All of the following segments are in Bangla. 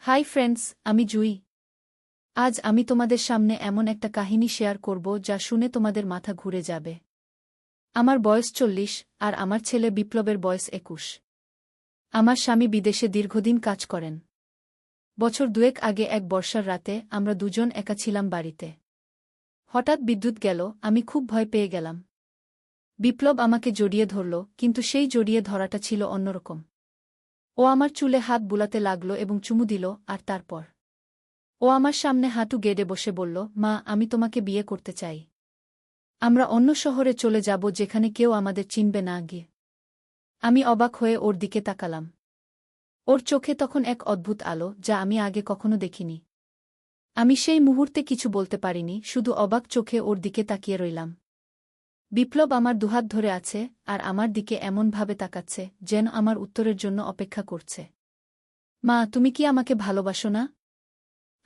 হাই ফ্রেন্ডস, আমি জুই। আজ আমি তোমাদের সামনে এমন একটা কাহিনী শেয়ার করব যা শুনে তোমাদের মাথা ঘুরে যাবে। আমার বয়স 40 আর আমার ছেলে বিপ্লবের বয়স 21। আমার স্বামী বিদেশে দীর্ঘদিন কাজ করেন। বছর দুয়েক আগে এক বর্ষার রাতে আমরা দুজন একা ছিলাম বাড়িতে। হঠাৎ বিদ্যুৎ গেল, আমি খুব ভয় পেয়ে গেলাম। বিপ্লব আমাকে জড়িয়ে ধরল, কিন্তু সেই জড়িয়ে ধরাটা ছিল অন্যরকম। ও আমার চুলে হাত বুলাতে লাগল এবং চুমু দিল, আর তারপর ও আমার সামনে হাঁটু গেড়ে বসে বলল, মা, আমি তোমাকে বিয়ে করতে চাই। আমরা অন্য শহরে চলে যাব যেখানে কেউ আমাদের চিনবে না গিয়ে। আমি অবাক হয়ে ওর দিকে তাকালাম। ওর চোখে তখন এক অদ্ভুত আলো যা আমি আগে কখনো দেখিনি। আমি সেই মুহূর্তে কিছু বলতে পারিনি, শুধু অবাক চোখে ওর দিকে তাকিয়ে রইলাম। বিপ্লব আমার দুহাত ধরে আছে আর আমার দিকে এমনভাবে তাকাচ্ছে যেন আমার উত্তরের জন্য অপেক্ষা করছে। মা, তুমি কি আমাকে ভালোবাসো না?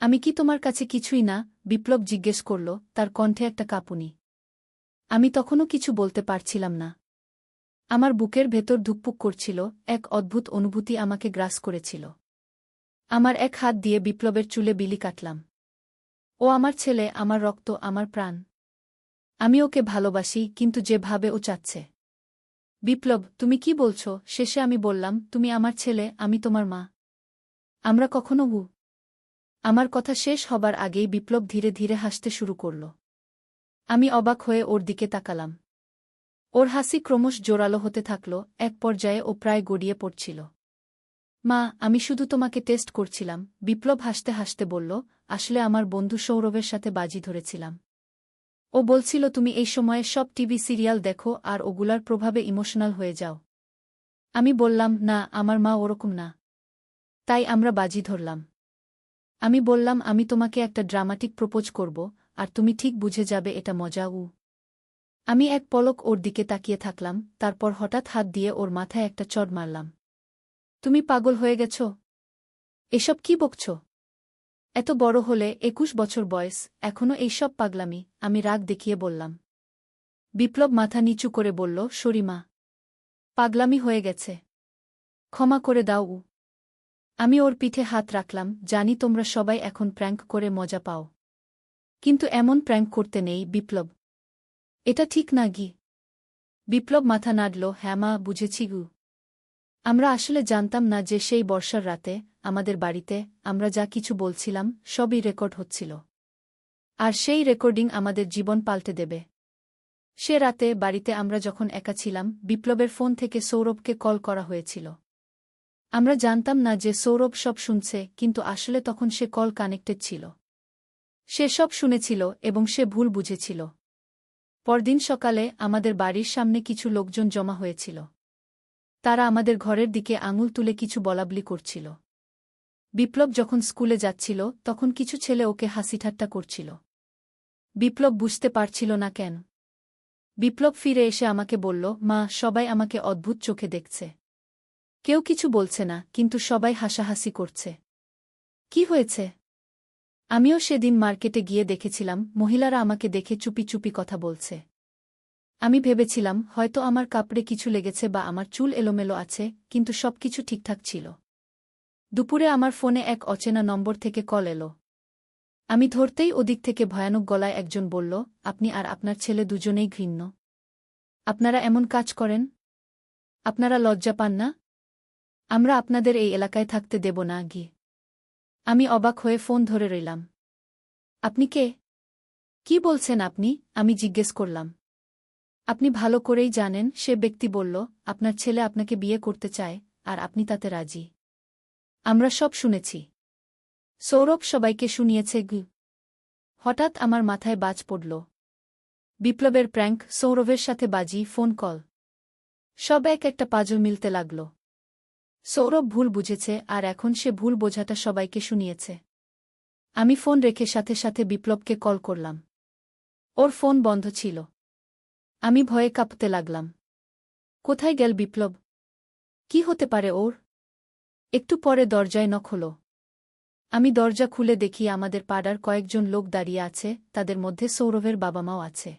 আমি কি তোমার কাছে কিছুই না? বিপ্লব জিজ্ঞেস করল, তার কণ্ঠে একটা কাঁপুনি। আমি তখনও কিছু বলতে পারছিলাম না। আমার বুকের ভেতর ধুকপুক করছিল, এক অদ্ভুত অনুভূতি আমাকে গ্রাস করেছিল। আমার এক হাত দিয়ে বিপ্লবের চুলে বিলি কাটলাম। ও আমার ছেলে, আমার রক্ত, আমার প্রাণ। আমি ওকে ভালোবাসি, কিন্তু যেভাবে ও চাচ্ছে। বিপ্লব, তুমি কি বলছো? শেষে আমি বললাম, তুমি আমার ছেলে, আমি তোমার মা। আমরা কখনো আমার কথা শেষ হবার আগেই বিপ্লব ধীরে ধীরে হাসতে শুরু করল। আমি অবাক হয়ে ওর দিকে তাকালাম। ওর হাসি ক্রমশ জোরালো হতে থাকল, এক পর্যায়ে ও প্রায় গড়িয়ে পড়ছিল। মা, আমি শুধু তোমাকে টেস্ট করছিলাম, বিপ্লব হাসতে হাসতে বলল। আসলে আমার বন্ধু সৌরভের সাথে বাজি ধরেছিলাম। ও বলছিল তুমি এই সময়ে সব টিভি সিরিয়াল দেখো আর ওগুলার প্রভাবে ইমোশনাল হয়ে যাও। আমি বললাম, না, আমার মা ওরকম না। তাই আমরা বাজি ধরলাম। আমি বললাম, আমি তোমাকে একটা ড্রামাটিক প্রপোজ করব, আর তুমি ঠিক বুঝে যাবে এটা মজা। আমি এক পলক ওর দিকে তাকিয়ে থাকলাম, তারপর হঠাৎ হাত দিয়ে ওর মাথায় একটা চড় মারলাম। তুমি পাগল হয়ে গেছ? এসব কি বকছ? এত বড় হলে, 21 বছর বয়স, এখনো এইসব পাগলামি? আমি রাগ দেখিয়ে বললাম। বিপ্লব মাথা নিচু করে বলল, সরি মা, পাগলামি হয়ে গেছে, ক্ষমা করে দাও। আমি ওর পিঠে হাত রাখলাম। জানি তোমরা সবাই এখন প্র্যাঙ্ক করে মজা পাও, কিন্তু এমন প্র্যাঙ্ক করতে নেই বিপ্লব। এটা ঠিক না গি। বিপ্লব মাথা নাড়ল, হ্যাঁ মা, বুঝেছি গু। আমরা আসলে জানতাম না যে সেই বর্ষার রাতে আমাদের বাড়িতে আমরা যা কিছু বলছিলাম সবই রেকর্ড হচ্ছিল। আর সেই রেকর্ডিং আমাদের জীবন পাল্টে দেবে। সে রাতে বাড়িতে আমরা যখন একা ছিলাম, বিপ্লবের ফোন থেকে সৌরভকে কল করা হয়েছিল। আমরা জানতাম না যে সৌরভ সব শুনছে, কিন্তু আসলে তখন সে কল কানেক্টেড ছিল। সে সব শুনেছিল এবং সে ভুল বুঝেছিল। পরদিন সকালে আমাদের বাড়ির সামনে কিছু লোকজন জমা হয়েছিল। তারা আমাদের ঘরের দিকে আঙুল তুলে কিছু বলাবলি করছিল। বিপ্লব যখন স্কুলে যাচ্ছিল তখন কিছু ছেলে ওকে হাসিঠাট্টা করছিল। বিপ্লব বুঝতে পারছিল না কেন। বিপ্লব ফিরে এসে আমাকে বলল, মা, সবাই আমাকে অদ্ভুত চোখে দেখছে। কেউ কিছু বলছে না, কিন্তু সবাই হাসাহাসি করছে। কি হয়েছে? আমিও সেদিন মার্কেটে গিয়ে দেখেছিলাম মহিলারা আমাকে দেখে চুপি চুপি কথা বলছে। আমি ভেবেছিলাম হয়তো আমার কাপড়ে কিছু লেগেছে বা আমার চুল এলোমেলো আছে, কিন্তু সবকিছু ঠিকঠাক ছিল। দুপুরে আমার ফোনে এক অচেনা নম্বর থেকে কল এলো। আমি ধরতেই ওদিক থেকে ভয়ানক গলায় একজন বলল, আপনি আর আপনার ছেলে দুজনেই ঘৃণ্য। আপনারা এমন কাজ করেন? আপনারা লজ্জা পান না? আমরা আপনাদের এই এলাকায় থাকতে দেব না গি। আমি অবাক হয়ে ফোন ধরে রইলাম। আপনি কে? কি বলছেন আপনি? আমি জিজ্ঞেস করলাম। আপনি ভালো করেই জানেন, সে ব্যক্তি বলল, আপনার ছেলে আপনাকে বিয়ে করতে চায়, আর আপনি তাতে রাজি। আমরা সব শুনেছি। সৌরভ সবাইকে শুনিয়েছে গু। হঠাৎ আমার মাথায় বাজ পড়ল। বিপ্লবের প্র্যাঙ্ক, সৌরভের সাথে বাজি, ফোন কল, সব এক একটা পাজল মিলতে লাগল। সৌরভ ভুল বুঝেছে আর এখন সে ভুল বোঝাটা সবাইকে শুনিয়েছে। আমি ফোন রেখে সাথে সাথে বিপ্লবকে কল করলাম। ওর ফোন বন্ধ ছিল। আমি ভয়ে কাঁপতে লাগলাম। কোথায় গেল বিপ্লব? কি হতে পারে ওর? একটু পরে দরজায় নক হলো। আমি দরজা খুলে দেখি আমাদের পাড়ার কয়েকজন লোক দাঁড়িয়ে আছে, তাদের মধ্যে সৌরভের বাবা মাও আছে।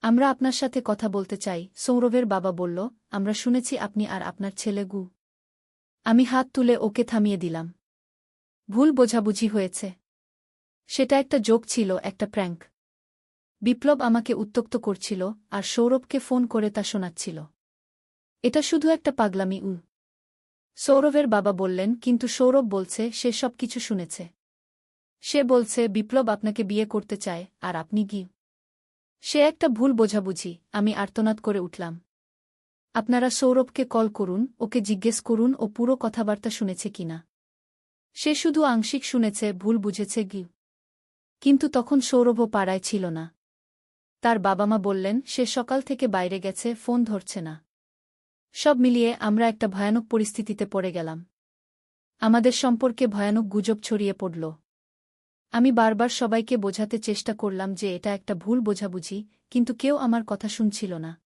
আমরা আপনার সাথে কথা বলতে চাই, সৌরভের বাবা বলল। আমরা শুনেছি আপনি আর আপনার ছেলে গু। আমি হাত তুলে ওকে থামিয়ে দিলাম। ভুল বোঝাবুঝি হয়েছে। সেটা একটা জোক ছিল, একটা প্র্যাঙ্ক। বিপ্লব আমাকে উত্ত্যক্ত করছিল আর সৌরভকে ফোন করে তা শোনাচ্ছিল। এটা শুধু একটা পাগলামি। সৌরভের বাবা বললেন, কিন্তু সৌরভ বলছে সে সব কিছু শুনেছে। সে বলছে বিপ্লব আপনাকে বিয়ে করতে চায় আর আপনি কি। সে একটা ভুল বোঝাবুঝি। আমি আর্তনাদ করে উঠলাম। আপনারা সৌরভকে কল করুন, ওকে জিজ্ঞেস করুন ও পুরো কথাবার্তা শুনেছে কিনা। সে শুধু আংশিক শুনেছে, ভুল বুঝেছে কি। কিন্তু তখন সৌরভও পাড়ায় ছিল না। তার বাবা মা বললেন সে সকাল থেকে বাইরে গেছে, ফোন ধরছে না। সব মিলিয়ে আমরা একটা ভয়ানক পরিস্থিতিতে পড়ে গেলাম। আমাদের সম্পর্কে ভয়ানক গুজব ছড়িয়ে পড়ল। আমি বারবার সবাইকে বোঝাতে চেষ্টা করলাম যে এটা একটা ভুল বোঝাবুঝি, কিন্তু কেউ আমার কথা শুনছিল না।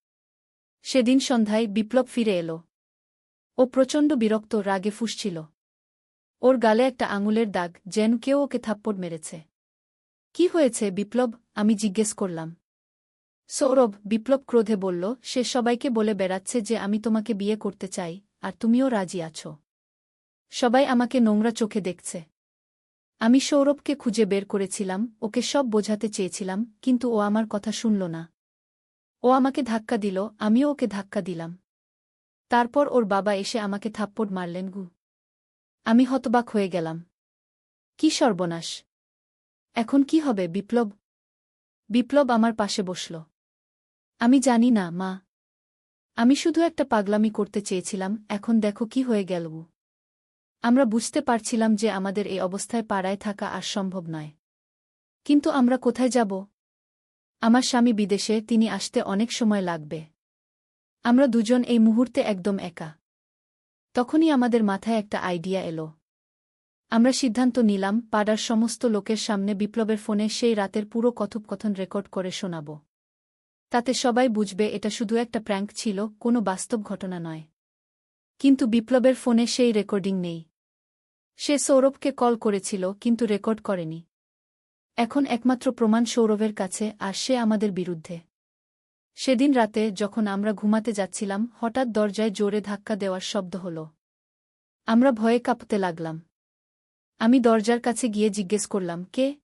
সেদিন সন্ধ্যায় বিপ্লব ফিরে এলো। ও প্রচণ্ড বিরক্ত, রাগে ফুঁসছিল। ওর গালে একটা আঙুলের দাগ, যেন কেউ ওকে থাপ্পড় মেরেছে। কি হয়েছে বিপ্লব, আমি জিজ্ঞেস করলাম। সৌরভ, বিপ্লব ক্রোধে বলল, সে সবাইকে বলে বেড়াচ্ছে যে আমি তোমাকে বিয়ে করতে চাই, আর তুমিও রাজি আছো। সবাই আমাকে নোংরা চোখে দেখছে। আমি সৌরভকে খুঁজে বের করেছিলাম, ওকে সব বোঝাতে চেয়েছিলাম, কিন্তু ও আমার কথা শুনল না। ও আমাকে ধাক্কা দিল, আমিও ওকে ধাক্কা দিলাম। তারপর ওর বাবা এসে আমাকে থাপ্পড় মারলেন। আমি হতবাক হয়ে গেলাম। কি সর্বনাশ! এখন কি হবে বিপ্লব? বিপ্লব আমার পাশে বসল। আমি জানি না মা। আমি শুধু একটা পাগলামি করতে চেয়েছিলাম, এখন দেখো কি হয়ে গেল। আমরা বুঝতে পারছিলাম যে আমাদের এই অবস্থায় পাড়ায় থাকা আর সম্ভব নয়। কিন্তু আমরা কোথায় যাব? আমার স্বামী বিদেশে, তিনি আসতে অনেক সময় লাগবে। আমরা দুজন এই মুহূর্তে একদম একা। তখনই আমাদের মাথায় একটা আইডিয়া এলো। আমরা সিদ্ধান্ত নিলাম পাড়ার সমস্ত লোকের সামনে বিপ্লবের ফোনে সেই রাতের পুরো কথোপকথন রেকর্ড করে শোনাব। তাতে সবাই বুঝবে এটা শুধু একটা প্র্যাঙ্ক ছিল, কোনো বাস্তব ঘটনা নয়। কিন্তু বিপ্লবের ফোনে সেই রেকর্ডিং নেই। সে সৌরভকে কল করেছিল, কিন্তু রেকর্ড করেনি। এখন একমাত্র প্রমাণ সৌরভের কাছে, আর সে আমাদের বিরুদ্ধে। সেদিন রাতে যখন আমরা ঘুমাতে যাচ্ছিলাম, হঠাৎ দরজায় জোরে ধাক্কা দেওয়ার শব্দ হল। আমরা ভয়ে কাঁপতে লাগলাম। আমি দরজার কাছে গিয়ে জিজ্ঞেস করলাম, কে?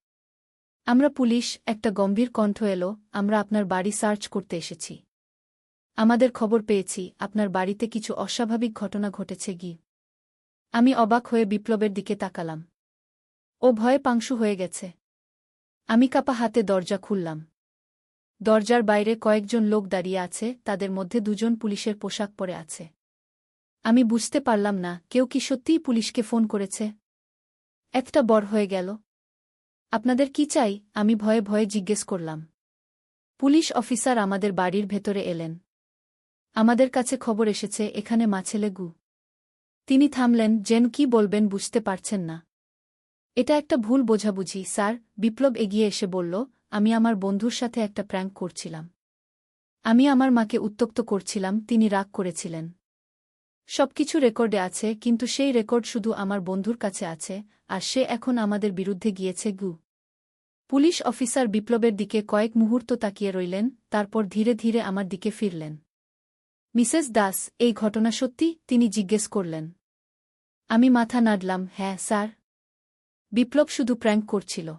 আমরা পুলিশ, একটা গম্ভীর কণ্ঠ এলো, আমরা আপনার বাড়ি সার্চ করতে এসেছি। আমাদের খবর পেয়েছি আপনার বাড়িতে কিছু অস্বাভাবিক ঘটনা ঘটেছে। আমি অবাক হয়ে বিপ্লবের দিকে তাকালাম। ও ভয়ে পাংশু হয়ে গেছে। আমি কাঁপা হাতে দরজা খুললাম। দরজার বাইরে কয়েকজন লোক দাঁড়িয়ে আছে, তাদের মধ্যে দুজন পুলিশের পোশাক পরে আছে। আমি বুঝতে পারলাম না, কেউ কি সত্যিই পুলিশকে ফোন করেছে? একটা বড় হয়ে গেল। আপনাদের কি চাই? আমি ভয়ে ভয়ে জিজ্ঞেস করলাম। পুলিশ অফিসার আমাদের বাড়ির ভেতরে এলেন। আমাদের কাছে খবর এসেছে এখানে মাছেলে। তিনি থামলেন, যেন কি বলবেন বুঝতে পারছেন না। এটা একটা ভুল বোঝাবুঝি স্যার। বিপ্লব এগিয়ে এসে বলল, আমি আমার বন্ধুর সাথে একটা প্র্যাঙ্ক করছিলাম। আমি আমার মাকে উত্ত্যক্ত করছিলাম, তিনি রাগ করেছিলেন। সবকিছু রেকর্ডে আছে, কিন্তু সেই রেকর্ড শুধু আমার বন্ধুর কাছে আছে, আর সে এখন আমাদের বিরুদ্ধে গিয়েছে। পুলিশ অফিসার বিপ্লবের দিকে কয়েক মুহূর্ত তাকিয়ে রইলেন, তারপর ধীরে ধীরে আমার দিকে ফিরলেন। মিসেস দাস, এই ঘটনা সত্যি? তিনি জিজ্ঞেস করলেন। আমি মাথা নাড়লাম, হ্যাঁ স্যার। বিপ্লব শুধু প্র্যাঙ্ক করছিল।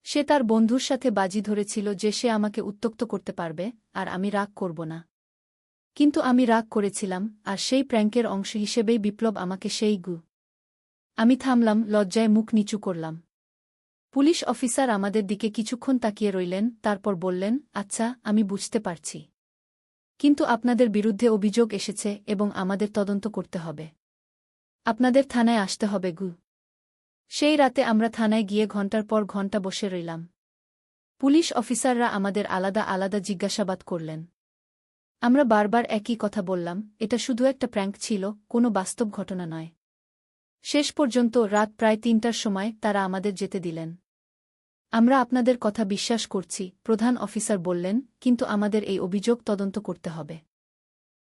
সে তার বন্ধুর সাথে বাজি ধরেছিল যে সে আমাকে উত্ত্যক্ত করতে পারবে, আর আমি রাগ করব না। কিন্তু আমি রাগ করেছিলাম, আর সেই প্র্যাঙ্কের অংশ হিসেবেই বিপ্লব আমাকে সেই আমি থামলাম, লজ্জায় মুখ নিচু করলাম। পুলিশ অফিসার আমাদের দিকে কিছুক্ষণ তাকিয়ে রইলেন, তারপর বললেন, আচ্ছা, আমি বুঝতে পারছি। কিন্তু আপনাদের বিরুদ্ধে অভিযোগ এসেছে এবং আমাদের তদন্ত করতে হবে। আপনাদের থানায় আসতে হবে। সেই রাতে আমরা থানায় গিয়ে ঘণ্টার পর ঘণ্টা বসে রইলাম। পুলিশ অফিসাররা আমাদের আলাদা আলাদা জিজ্ঞাসাবাদ করলেন। আমরা বারবার একই কথা বললাম, এটা শুধু একটা প্র্যাঙ্ক ছিল, কোনো বাস্তব ঘটনা নয়। শেষ পর্যন্ত রাত প্রায় ৩টার সময় তারা আমাদের যেতে দিলেন। আমরা আপনাদের কথা বিশ্বাস করছি, প্রধান অফিসার বললেন, কিন্তু আমাদের এই অভিযোগ তদন্ত করতে হবে।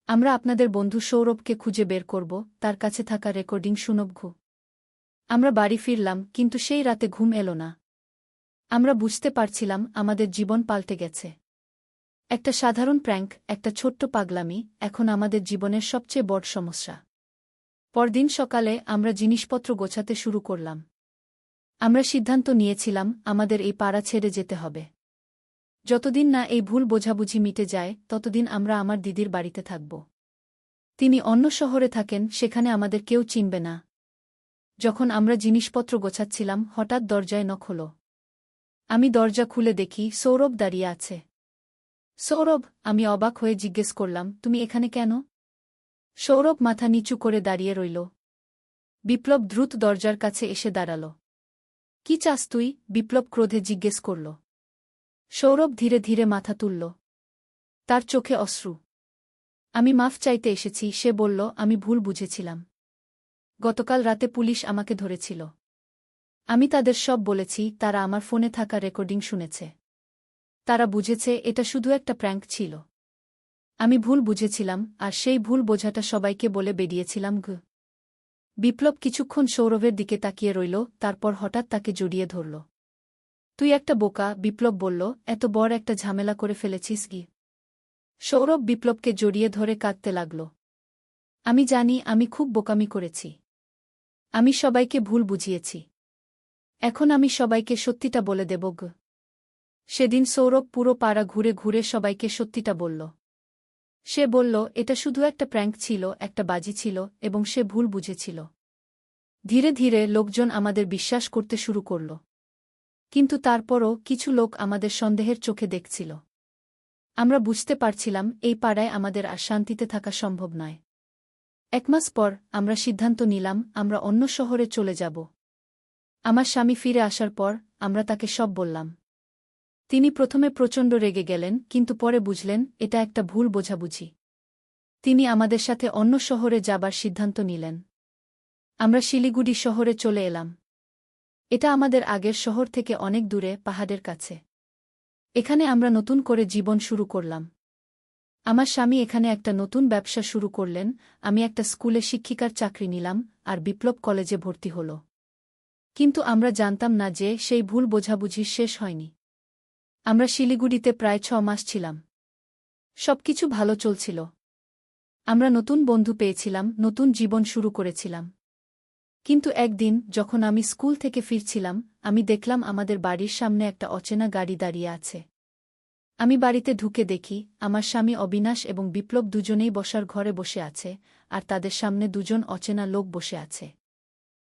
আমরা আপনাদের বন্ধু সৌরভকে খুঁজে বের করব, তার কাছে থাকা রেকর্ডিং শুনব। আমরা বাড়ি ফিরলাম, কিন্তু সেই রাতে ঘুম এলো না। আমরা বুঝতে পারছিলাম আমাদের জীবন পাল্টে গেছে। একটা সাধারণ প্র্যাঙ্ক, একটা ছোট্ট পাগলামি, এখন আমাদের জীবনের সবচেয়ে বড় সমস্যা। পরদিন সকালে আমরা জিনিসপত্র গোছাতে শুরু করলাম। আমরা সিদ্ধান্ত নিয়েছিলাম আমাদের এই পাড়া ছেড়ে যেতে হবে। যতদিন না এই ভুল বোঝাবুঝি মিটে যায় ততদিন আমরা আমার দিদির বাড়িতে থাকব। তিনি অন্য শহরে থাকেন, সেখানে আমাদের কেউ চিনবে না। যখন আমরা জিনিসপত্র গোছাচ্ছিলাম হঠাৎ দরজায় নক হলো। আমি দরজা খুলে দেখি সৌরভ দাঁড়িয়ে আছে। সৌরভ, আমি অবাক হয়ে জিজ্ঞেস করলাম, তুমি এখানে কেন? সৌরভ মাথা নিচু করে দাঁড়িয়ে রইল। বিপ্লব দ্রুত দরজার কাছে এসে দাঁড়াল। কি চাস তুই? বিপ্লব ক্রোধে জিজ্ঞেস করল। সৌরভ ধীরে ধীরে মাথা তুলল। তার চোখে অশ্রু। আমি মাফ চাইতে এসেছি, সে বলল। আমি ভুল বুঝেছিলাম। গতকাল রাতে পুলিশ আমাকে ধরেছিল। আমি তাদের সব বলেছি, তারা আমার ফোনে থাকা রেকর্ডিং শুনেছে। তারা বুঝেছে এটা শুধু একটা প্র্যাঙ্ক ছিল। আমি ভুল বুঝেছিলাম, আর সেই ভুল বোঝাটা সবাইকে বলে বেরিয়েছিলাম। বিপ্লব কিছুক্ষণ সৌরভের দিকে তাকিয়ে রইল, তারপর হঠাৎ তাকে জড়িয়ে ধরল। তুই একটা বোকা, বিপ্লব বলল। এত বড় একটা ঝামেলা করে ফেলেছিস কি? সৌরভ বিপ্লবকে জড়িয়ে ধরে কাঁদতে লাগল। আমি জানি আমি খুব বোকামি করেছি। আমি সবাইকে ভুল বুঝিয়েছি। এখন আমি সবাইকে সত্যিটা বলে দেব। সেদিন সৌরভ পুরো পাড়া ঘুরে ঘুরে সবাইকে সত্যিটা বলল। সে বলল এটা শুধু একটা প্র্যাঙ্ক ছিল, একটা বাজি ছিল, এবং সে ভুল বুঝেছিল। ধীরে ধীরে লোকজন আমাদের বিশ্বাস করতে শুরু করল। কিন্তু তারপরও কিছু লোক আমাদের সন্দেহের চোখে দেখছিল। আমরা বুঝতে পারছিলাম এই পাড়ায় আমাদের আর শান্তিতে থাকা সম্ভব নয়। 1 মাস পর আমরা সিদ্ধান্ত নিলাম আমরা অন্য শহরে চলে যাব। আমার স্বামী ফিরে আসার পর আমরা তাকে সব বললাম। তিনি প্রথমে প্রচণ্ড রেগে গেলেন, কিন্তু পরে বুঝলেন এটা একটা ভুল বোঝাবুঝি। তিনি আমাদের সাথে অন্য শহরে যাবার সিদ্ধান্ত নিলেন। আমরা শিলিগুড়ি শহরে চলে এলাম। এটা আমাদের আগের শহর থেকে অনেক দূরে, পাহাড়ের কাছে। এখানে আমরা নতুন করে জীবন শুরু করলাম। আমার স্বামী এখানে একটা নতুন ব্যবসা শুরু করলেন, আমি একটা স্কুলে শিক্ষিকার চাকরি নিলাম, আর বিপ্লব কলেজে ভর্তি হল। কিন্তু আমরা জানতাম না যে সেই ভুল বোঝাবুঝি শেষ হয়নি। আমরা শিলিগুড়িতে প্রায় 6 মাস ছিলাম। সবকিছু ভালো চলছিল। আমরা নতুন বন্ধু পেয়েছিলাম, নতুন জীবন শুরু করেছিলাম। কিন্তু একদিন যখন আমি স্কুল থেকে ফিরছিলাম, আমি দেখলাম আমাদের বাড়ির সামনে একটা অচেনা গাড়ি দাঁড়িয়ে আছে। আমি বাড়িতে ঢুকে দেখি আমার স্বামী অবিনাশ এবং বিপ্লব দুজনেই বসার ঘরে বসে আছে, আর তাদের সামনে দুজন অচেনা লোক বসে আছে।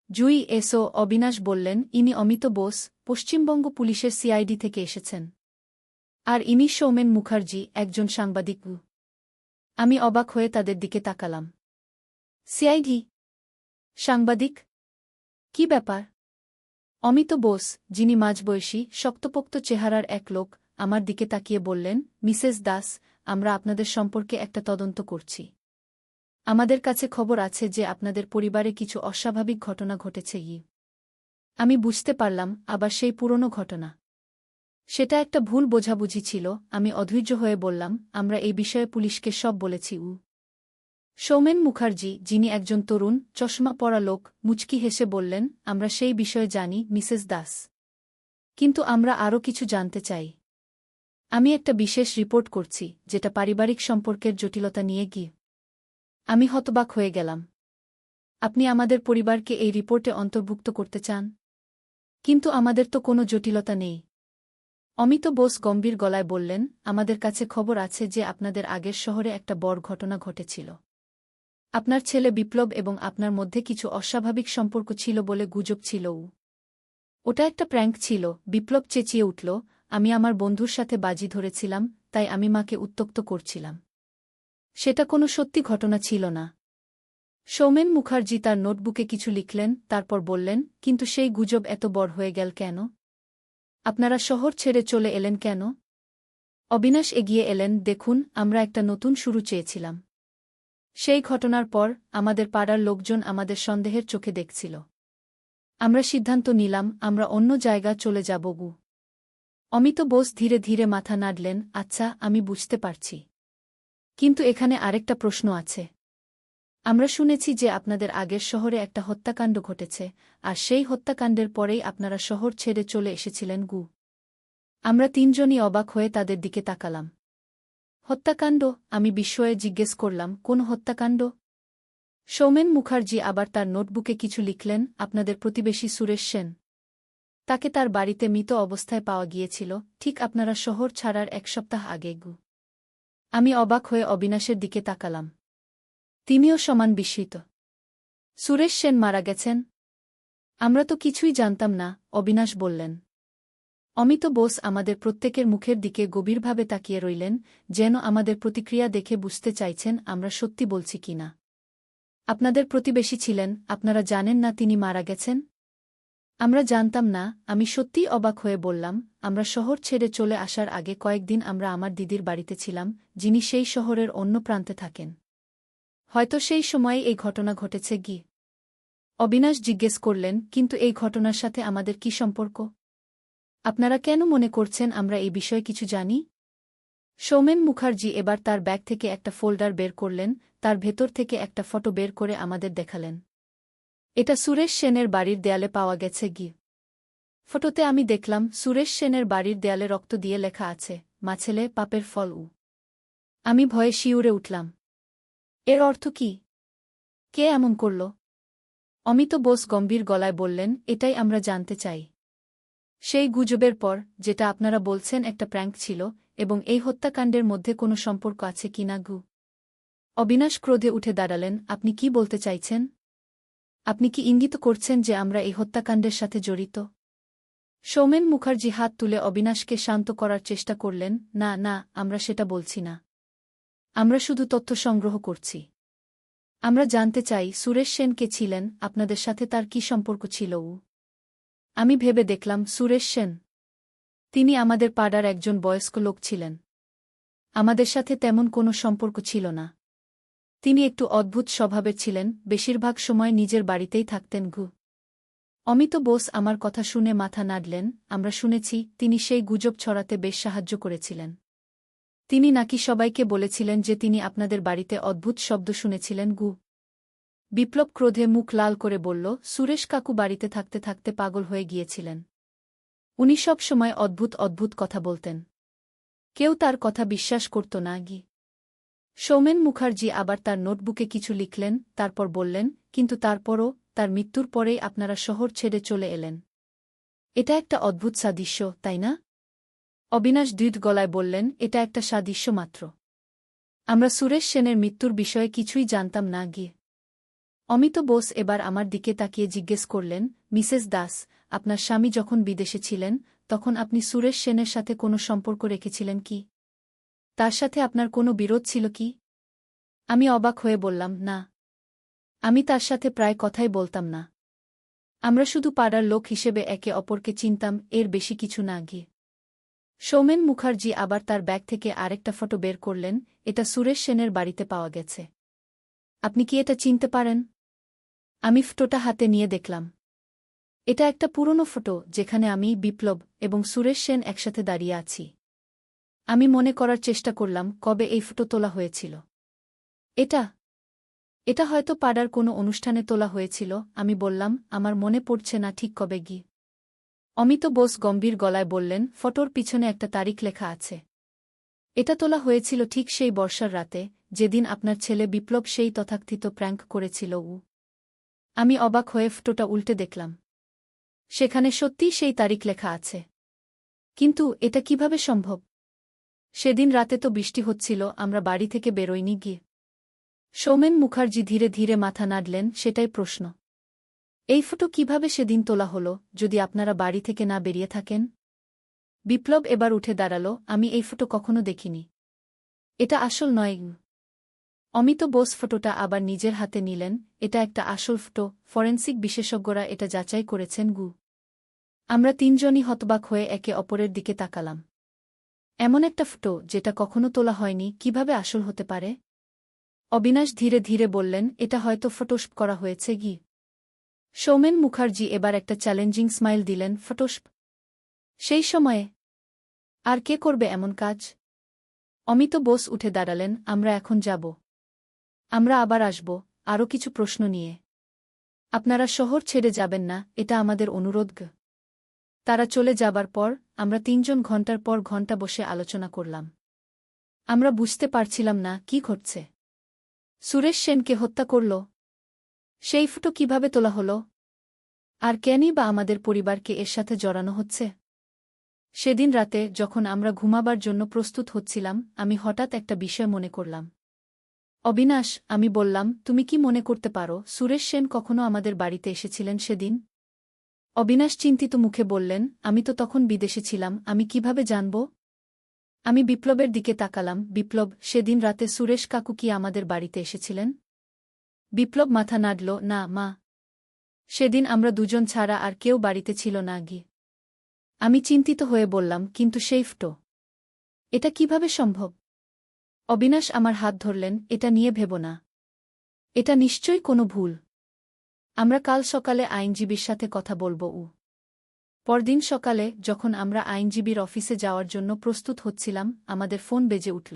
জুই, এসো, অবিনাশ বললেন। ইনি অমিত বোস, পশ্চিমবঙ্গ পুলিশের সিআইডি থেকে এসেছেন। আর ইনি সৌমেন মুখার্জি, একজন সাংবাদিক। আমি অবাক হয়ে তাদের দিকে তাকালাম। সিআইডি? সাংবাদিক? কি ব্যাপার? অমিত বোস, যিনি মাঝবয়সী শক্তপোক্ত চেহারার এক লোক, আমার দিকে তাকিয়ে বললেন, মিসেস দাস, আমরা আপনাদের সম্পর্কে একটা তদন্ত করছি। আমাদের কাছে খবর আছে যে আপনাদের পরিবারে কিছু অস্বাভাবিক ঘটনা ঘটেছে। আমি বুঝতে পারলাম আবার সেই পুরনো ঘটনা। সেটা একটা ভুল বোঝাবুঝি ছিল। আমি অধৈর্য হয়ে বললাম, আমরা এই বিষয়ে পুলিশকে সব বলেছি। সৌমেন মুখার্জি, যিনি একজন তরুণ চশমা পরা লোক, মুচকি হেসে বললেন, আমরা সেই বিষয়ে জানি মিসেস দাস। কিন্তু আমরা আরও কিছু জানতে চাই। আমি একটা বিশেষ রিপোর্ট করছি, যেটা পারিবারিক সম্পর্কের জটিলতা নিয়ে গিয়ে। আমি হতবাক হয়ে গেলাম। আপনি আমাদের পরিবারকে এই রিপোর্টে অন্তর্ভুক্ত করতে চান? কিন্তু আমাদের তো কোনো জটিলতা নেই। অমিত বোস গম্ভীর গলায় বললেন, আমাদের কাছে খবর আছে যে আপনাদের আগের শহরে একটা বড় ঘটনা ঘটেছিল। আপনার ছেলে বিপ্লব এবং আপনার মধ্যে কিছু অস্বাভাবিক সম্পর্ক ছিল বলে গুজব ছিল। ওটা একটা প্র্যাঙ্ক ছিল। বিপ্লব চেঁচিয়ে উঠল, আমি আমার বন্ধুর সাথে বাজি ধরেছিলাম, তাই আমি মাকে উত্ত্যক্ত করছিলাম। সেটা কোনো সত্যি ঘটনা ছিল না। সৌমেন মুখার্জি তার নোটবুকে কিছু লিখলেন, তারপর বললেন, কিন্তু সেই গুজব এত বড় হয়ে গেল কেন? আপনারা শহর ছেড়ে চলে এলেন কেন? অবিনাশ এগিয়ে এলেন, দেখুন, আমরা একটা নতুন শুরু চেয়েছিলাম। সেই ঘটনার পর আমাদের পাড়ার লোকজন আমাদের সন্দেহের চোখে দেখছিল। আমরা সিদ্ধান্ত নিলাম আমরা অন্য জায়গা চলে যাব। অমিত বোস ধীরে ধীরে মাথা নাড়লেন, আচ্ছা, আমি বুঝতে পারছি। কিন্তু এখানে আরেকটা প্রশ্ন আছে। আমরা শুনেছি যে আপনাদের আগের শহরে একটা হত্যাকাণ্ড ঘটেছে, আর সেই হত্যাকাণ্ডের পরেই আপনারা শহর ছেড়ে চলে এসেছিলেন। আমরা তিনজনই অবাক হয়ে তাদের দিকে তাকালাম। হত্যাকাণ্ড? আমি বিস্ময়ে জিজ্ঞেস করলাম, কোন হত্যাকাণ্ড? সৌমেন মুখার্জি আবার তার নোটবুকে কিছু লিখলেন। আপনাদের প্রতিবেশী সুরেশ সেন, তাকে তার বাড়িতে মৃত অবস্থায় পাওয়া গিয়েছিল, ঠিক আপনারা শহর ছাড়ার 1 সপ্তাহ আগে। আমি অবাক হয়ে অবিনাশের দিকে তাকালাম। তিনিও সমান বিস্মিত। সুরেশ সেন মারা গেছেন? আমরা তো কিছুই জানতাম না, অবিনাশ বললেন। অমিত বোস আমাদের প্রত্যেকের মুখের দিকে গভীরভাবে তাকিয়ে রইলেন, যেন আমাদের প্রতিক্রিয়া দেখে বুঝতে চাইছেন আমরা সত্যি বলছি কিনা। আপনাদের প্রতিবেশী ছিলেন, আপনারা জানেন না তিনি মারা গেছেন? আমরা জানতাম না। আমি সত্যিই অবাক হয়ে বললাম। আমরা শহর ছেড়ে চলে আসার আগে কয়েকদিন আমরা আমার দিদির বাড়িতে ছিলাম, যিনি সেই শহরের অন্য প্রান্তে থাকেন। হয়তো সেই সময়ে এই ঘটনা ঘটেছে। অবিনাশ জিজ্ঞেস করলেন, কিন্তু এই ঘটনার সাথে আমাদের কি সম্পর্ক? আপনারা কেন মনে করছেন আমরা এই বিষয়ে কিছু জানি? সৌমেন মুখার্জি এবার তার ব্যাগ থেকে একটা ফোল্ডার বের করলেন, তার ভেতর থেকে একটা ফটো বের করে আমাদের দেখালেন। এটা সুরেশ সেনের বাড়ির দেয়ালে পাওয়া গেছে। ফটোতে আমি দেখলাম সুরেশ সেনের বাড়ির দেয়ালে রক্ত দিয়ে লেখা আছে, মা ছেলে পাপের ফল। আমি ভয়ে শিউরে উঠলাম। এর অর্থ কি? কে এমন করল? অমিত বোস গম্ভীর গলায় বললেন, এটাই আমরা জানতে চাই। সেই গুজবের পর, যেটা আপনারা বলছেন একটা প্র্যাঙ্ক ছিল, এবং এই হত্যাকাণ্ডের মধ্যে কোনো সম্পর্ক আছে কিনা। অবিনাশ ক্রোধে উঠে দাঁড়ালেন। আপনি কি বলতে চাইছেন? আপনি কি ইঙ্গিত করছেন যে আমরা এই হত্যাকাণ্ডের সাথে জড়িত? সৌমেন মুখার্জি হাত তুলে অবিনাশকে শান্ত করার চেষ্টা করলেন। না না, আমরা সেটা বলছি না। আমরা শুধু তথ্য সংগ্রহ করছি। আমরা জানতে চাই সুরেশ সেন কে ছিলেন, আপনাদের সাথে তার কি সম্পর্ক ছিল। আমি ভেবে দেখলাম, সুরেশ সেন, তিনি আমাদের পাড়ার একজন বয়স্ক লোক ছিলেন। আমাদের সাথে তেমন কোনো সম্পর্ক ছিল না। তিনি একটু অদ্ভুত স্বভাবের ছিলেন, বেশিরভাগ সময় নিজের বাড়িতেই থাকতেন। অমিত বোস আমার কথা শুনে মাথা নাড়লেন। আমরা শুনেছি তিনি সেই গুজব ছড়াতে বেশ সাহায্য করেছিলেন। তিনি নাকি সবাইকে বলেছিলেন যে তিনি আপনাদের বাড়িতে অদ্ভুত শব্দ শুনেছিলেন। বিপ্লব ক্রোধে মুখ লাল করে বলল, সুরেশ কাকু বাড়িতে থাকতে থাকতে পাগল হয়ে গিয়েছিলেন। উনি সব সময় অদ্ভুত অদ্ভুত কথা বলতেন। কেউ তার কথা বিশ্বাস করত না। সৌমেন মুখার্জি আবার তার নোটবুকে কিছু লিখলেন, তারপর বললেন, কিন্তু তারপরও, তার মৃত্যুর পরেই আপনারা শহর ছেড়ে চলে এলেন। এটা একটা অদ্ভুত সাদৃশ্য, তাই না? অবিনাশ দৃঢ় গলায় বললেন, এটা একটা সাদৃশ্য মাত্র। আমরা সুরেশ সেনের মৃত্যুর বিষয়ে কিছুই জানতাম না। অমিত বোস এবার আমার দিকে তাকিয়ে জিজ্ঞেস করলেন, মিসেস দাস, আপনার স্বামী যখন বিদেশে ছিলেন, তখন আপনি সুরেশ সেনের সাথে কোনো সম্পর্ক রেখেছিলেন কি? তার সাথে আপনার কোনো বিরোধ ছিল কি? আমি অবাক হয়ে বললাম, না। আমি তার সাথে প্রায় কথাই বলতাম না। আমরা শুধু পাড়ার লোক হিসেবে একে অপরকে চিনতাম, এর বেশি কিছু না। সৌমেন মুখার্জি আবার তার ব্যাগ থেকে আরেকটা ফটো বের করলেন। এটা সুরেশ সেনের বাড়িতে পাওয়া গেছে। আপনি কি এটা চিনতে পারেন? আমি ফটোটা হাতে নিয়ে দেখলাম। এটা একটা পুরনো ফটো, যেখানে আমি, বিপ্লব এবং সুরেশ সেন একসাথে দাঁড়িয়ে আছি। আমি মনে করার চেষ্টা করলাম কবে এই ফটো তোলা হয়েছিল। এটা হয়তো পাড়ার কোনো অনুষ্ঠানে তোলা হয়েছিল। আমি বললাম, আমার মনে পড়ছে না ঠিক কবে। অমিত বোস গম্ভীর গলায় বললেন, ফটোর পিছনে একটা তারিখ লেখা আছে। এটা তোলা হয়েছিল ঠিক সেই বর্ষার রাতে, যেদিন আপনার ছেলে বিপ্লব সেই তথাকথিত প্র্যাঙ্ক করেছিল। আমি অবাক হয়ে ফটোটা উল্টে দেখলাম। সেখানে সত্যিই সেই তারিখ লেখা আছে। কিন্তু এটা কিভাবে সম্ভব? সেদিন রাতে তো বৃষ্টি হচ্ছিল, আমরা বাড়ি থেকে বেরোইনি। সৌমেন মুখার্জি ধীরে ধীরে মাথা নাড়লেন। সেটাই প্রশ্ন। এই ফটো কিভাবে সেদিন তোলা হলো, যদি আপনারা বাড়ি থেকে না বেরিয়ে থাকেন? বিপ্লব এবার উঠে দাঁড়াল। আমি এই ফটো কখনো দেখিনি। এটা আসল নয়। অমিত বোস ফটোটা আবার নিজের হাতে নিলেন। এটা একটা আসল ফটো, ফরেনসিক বিশেষজ্ঞরা এটা যাচাই করেছেন। আমরা তিনজনই হতবাক হয়ে একে অপরের দিকে তাকালাম। এমন একটা ফটো যেটা কখনো তোলা হয়নি, কিভাবে আসল হতে পারে? অবিনাশ ধীরে ধীরে বললেন, এটা হয়তো ফটোশপ করা হয়েছে। সৌমেন মুখার্জি এবার একটা চ্যালেঞ্জিং স্মাইল দিলেন। ফটোশপ? সেই সময়ে? আর কে করবে এমন কাজ? অমিত বোস উঠে দাঁড়ালেন। আমরা এখন যাব। আমরা আবার আসব, আরও কিছু প্রশ্ন নিয়ে। আপনারা শহর ছেড়ে যাবেন না, এটা আমাদের অনুরোধ। তারা চলে যাবার পর, আমরা তিনজন ঘণ্টার পর ঘণ্টা বসে আলোচনা করলাম। আমরা বুঝতে পারছিলাম না কি ঘটছে। সুরেশ সেনকে হত্যা করল? সেই ফটো কিভাবে তোলা হলো? আর কেনই বা আমাদের পরিবারকে এর সাথে জড়ানো হচ্ছে? সেদিন রাতে যখন আমরা ঘুমাবার জন্য প্রস্তুত হচ্ছিলাম, আমি হঠাৎ একটা বিষয় মনে করলাম। অবিনাশ, আমি বললাম, তুমি কি মনে করতে পারো সুরেশ সেন কখনো আমাদের বাড়িতে এসেছিলেন সেদিন? অবিনাশ চিন্তিত মুখে বললেন, আমি তো তখন বিদেশে ছিলাম, আমি কিভাবে জানব? আমি বিপ্লবের দিকে তাকালাম। বিপ্লব, সেদিন রাতে সুরেশ কাকু কি আমাদের বাড়িতে এসেছিলেন? বিপ্লব মাথা নাড়ল, না মা। সেদিন আমরা দুজন ছাড়া আর কেউ বাড়িতে ছিল না গি। আমি চিন্তিত হয়ে বললাম, কিন্তু সেই ফটো, এটা কিভাবে সম্ভব? অবিনাশ আমার হাত ধরলেন, এটা নিয়ে ভেব না। এটা নিশ্চয়ই কোনো ভুল। আমরা কাল সকালে আইনজীবীর সাথে কথা বলবো। পরদিন সকালে যখন আমরা আইনজীবীর অফিসে যাওয়ার জন্য প্রস্তুত হচ্ছিলাম, আমাদের ফোন বেজে উঠল।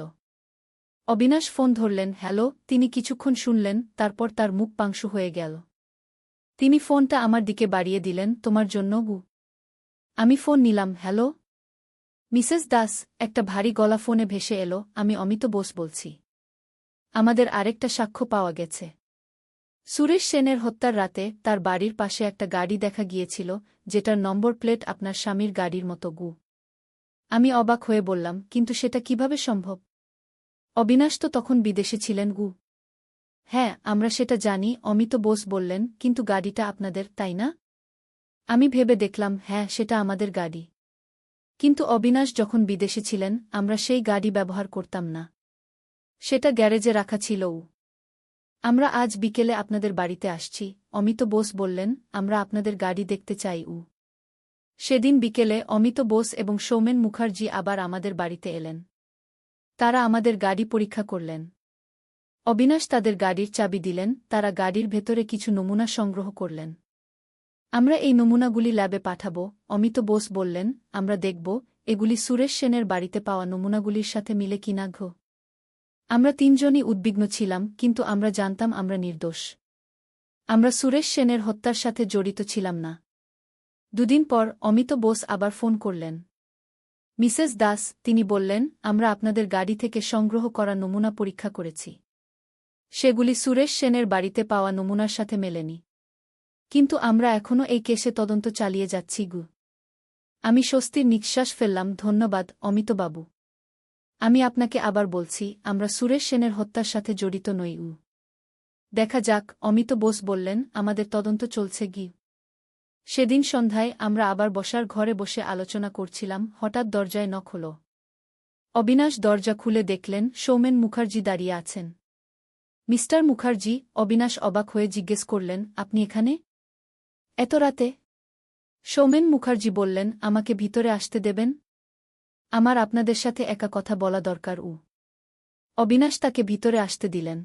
অবিনাশ ফোন ধরলেন, হ্যালো। তিনি কিছুক্ষণ শুনলেন, তারপর তার মুখ পাংশু হয়ে গেল। তিনি ফোনটা আমার দিকে বাড়িয়ে দিলেন, তোমার জন্য গু। আমি ফোন নিলাম, হ্যালো মিসেস দাস। একটা ভারী গলা ফোনে ভেসে এলো, আমি অমিত বোস বলছি। আমাদের আরেকটা সাক্ষ্য পাওয়া গেছে। সুরেশ সেনের হত্যার রাতে তার বাড়ির পাশে একটা গাড়ি দেখা গিয়েছিল, যেটার নম্বর প্লেট আপনার স্বামীর গাড়ির মতো গু। আমি অবাক হয়ে বললাম, কিন্তু সেটা কিভাবে সম্ভব? অবিনাশ তো তখন বিদেশে ছিলেন গু। হ্যাঁ, আমরা সেটা জানি, অমিত বোস বললেন, কিন্তু গাড়িটা আপনাদের, তাই না? আমি ভেবে দেখলাম, হ্যাঁ, সেটা আমাদের গাড়ি। কিন্তু অবিনাশ যখন বিদেশে ছিলেন, আমরা সেই গাড়ি ব্যবহার করতাম না। সেটা গ্যারেজে রাখা ছিল। আমরা আজ বিকেলে আপনাদের বাড়িতে আসছি, অমিত বোস বললেন, আমরা আপনাদের গাড়ি দেখতে চাই। সেদিন বিকেলে অমিত বোস এবং সৌমেন মুখার্জি আবার আমাদের বাড়িতে এলেন। তারা আমাদের গাড়ি পরীক্ষা করলেন। অবিনাশ তাদের গাড়ির চাবি দিলেন, তারা গাড়ির ভেতরে কিছু নমুনা সংগ্রহ করলেন। আমরা এই নমুনাগুলি ল্যাবে পাঠাব, অমিত বোস বললেন, আমরা দেখব এগুলি সুরেশ সেনের বাড়িতে পাওয়া নমুনাগুলির সাথে মিলে কিনা ঘ। আমরা তিনজনই উদ্বিগ্ন ছিলাম, কিন্তু আমরা জানতাম আমরা নির্দোষ। আমরা সুরেশ সেনের হত্যার সাথে জড়িত ছিলাম না। দুদিন পর অমিত বোস আবার ফোন করলেন। মিসেস দাস, তিনি বললেন, আমরা আপনাদের গাড়ি থেকে সংগ্রহ করা নমুনা পরীক্ষা করেছি। সেগুলি সুরেশ সেনের বাড়িতে পাওয়া নমুনার সাথে মেলেনি। কিন্তু আমরা এখনও এই কেসে তদন্ত চালিয়ে যাচ্ছি গু। আমি স্বস্তির নিঃশ্বাস ফেললাম, ধন্যবাদ অমিতবাবু। আমি আপনাকে আবার বলছি, আমরা সুরেশ সেনের হত্যার সাথে জড়িত নই। দেখা যাক, অমিত বোস বললেন, আমাদের তদন্ত চলছে গি। সেদিন সন্ধ্যায় আমরা আবার বসার ঘরে বসে আলোচনা করছিলাম, হঠাৎ দরজায় নক হল। অবিনাশ দরজা খুলে দেখলেন সৌমেন মুখার্জি দাঁড়িয়ে আছেন। মিস্টার মুখার্জি, অবিনাশ অবাক হয়ে জিজ্ঞেস করলেন, আপনি এখানে এত রাতে? সৌমেন মুখার্জি বললেন, আমাকে ভিতরে আসতে দেবেন? আমার আপনাদের সাথে একা কথা বলা দরকার। অবিনাশ তাকে ভিতরে আসতে দিলেন।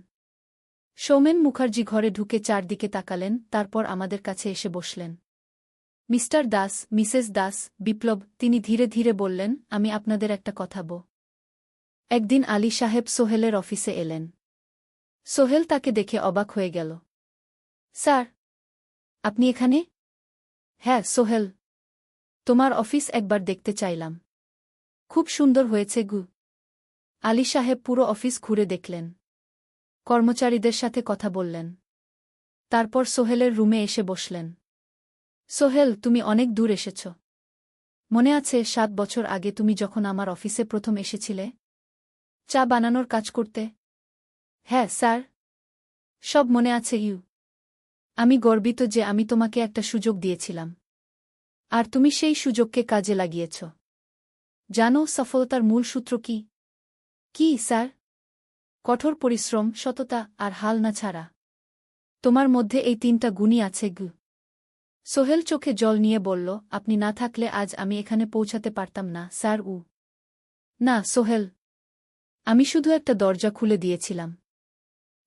সৌমেন মুখার্জি ঘরে ঢুকে চারদিকে তাকালেন, তারপর আমাদের কাছে এসে বসলেন। মিস্টার দাস, মিসেস দাস, বিপ্লব, তিনি ধীরে ধীরে বললেন, আমি আপনাদের একটা কথা একদিন আলী সাহেব সোহেলের অফিসে এলেন। সোহেল তাকে দেখে অবাক হয়ে গেল। স্যার, আপনি এখানে? হ্যাঁ সোহেল, তোমার অফিস একবার দেখতে চাইলাম। খুব সুন্দর হয়েছে গু। আলী সাহেব পুরো অফিস ঘুরে দেখলেন। কর্মচারীদের সাথে কথা বললেন। তারপর সোহেলের রুমে এসে বসলেন। সোহেল, তুমি অনেক দূর এসেছ। মনে আছে 7 বছর আগে তুমি যখন আমার অফিসে প্রথম এসেছিলে চা বানানোর কাজ করতে? হ্যাঁ স্যার, সব মনে আছে। আমি গর্বিত যে আমি তোমাকে একটা সুযোগ দিয়েছিলাম, আর তুমি সেই সুযোগকে কাজে লাগিয়েছ। জানো সফলতার মূল সূত্র কি? কি স্যার? কঠোর পরিশ্রম, সততা আর হাল না ছাড়া। তোমার মধ্যে এই 3টা গুণই আছে গু। সোহেল চোখে জল নিয়ে বলল, আপনি না থাকলে আজ আমি এখানে পৌঁছাতে পারতাম না স্যার। না সোহেল, আমি শুধু একটা দরজা খুলে দিয়েছিলাম।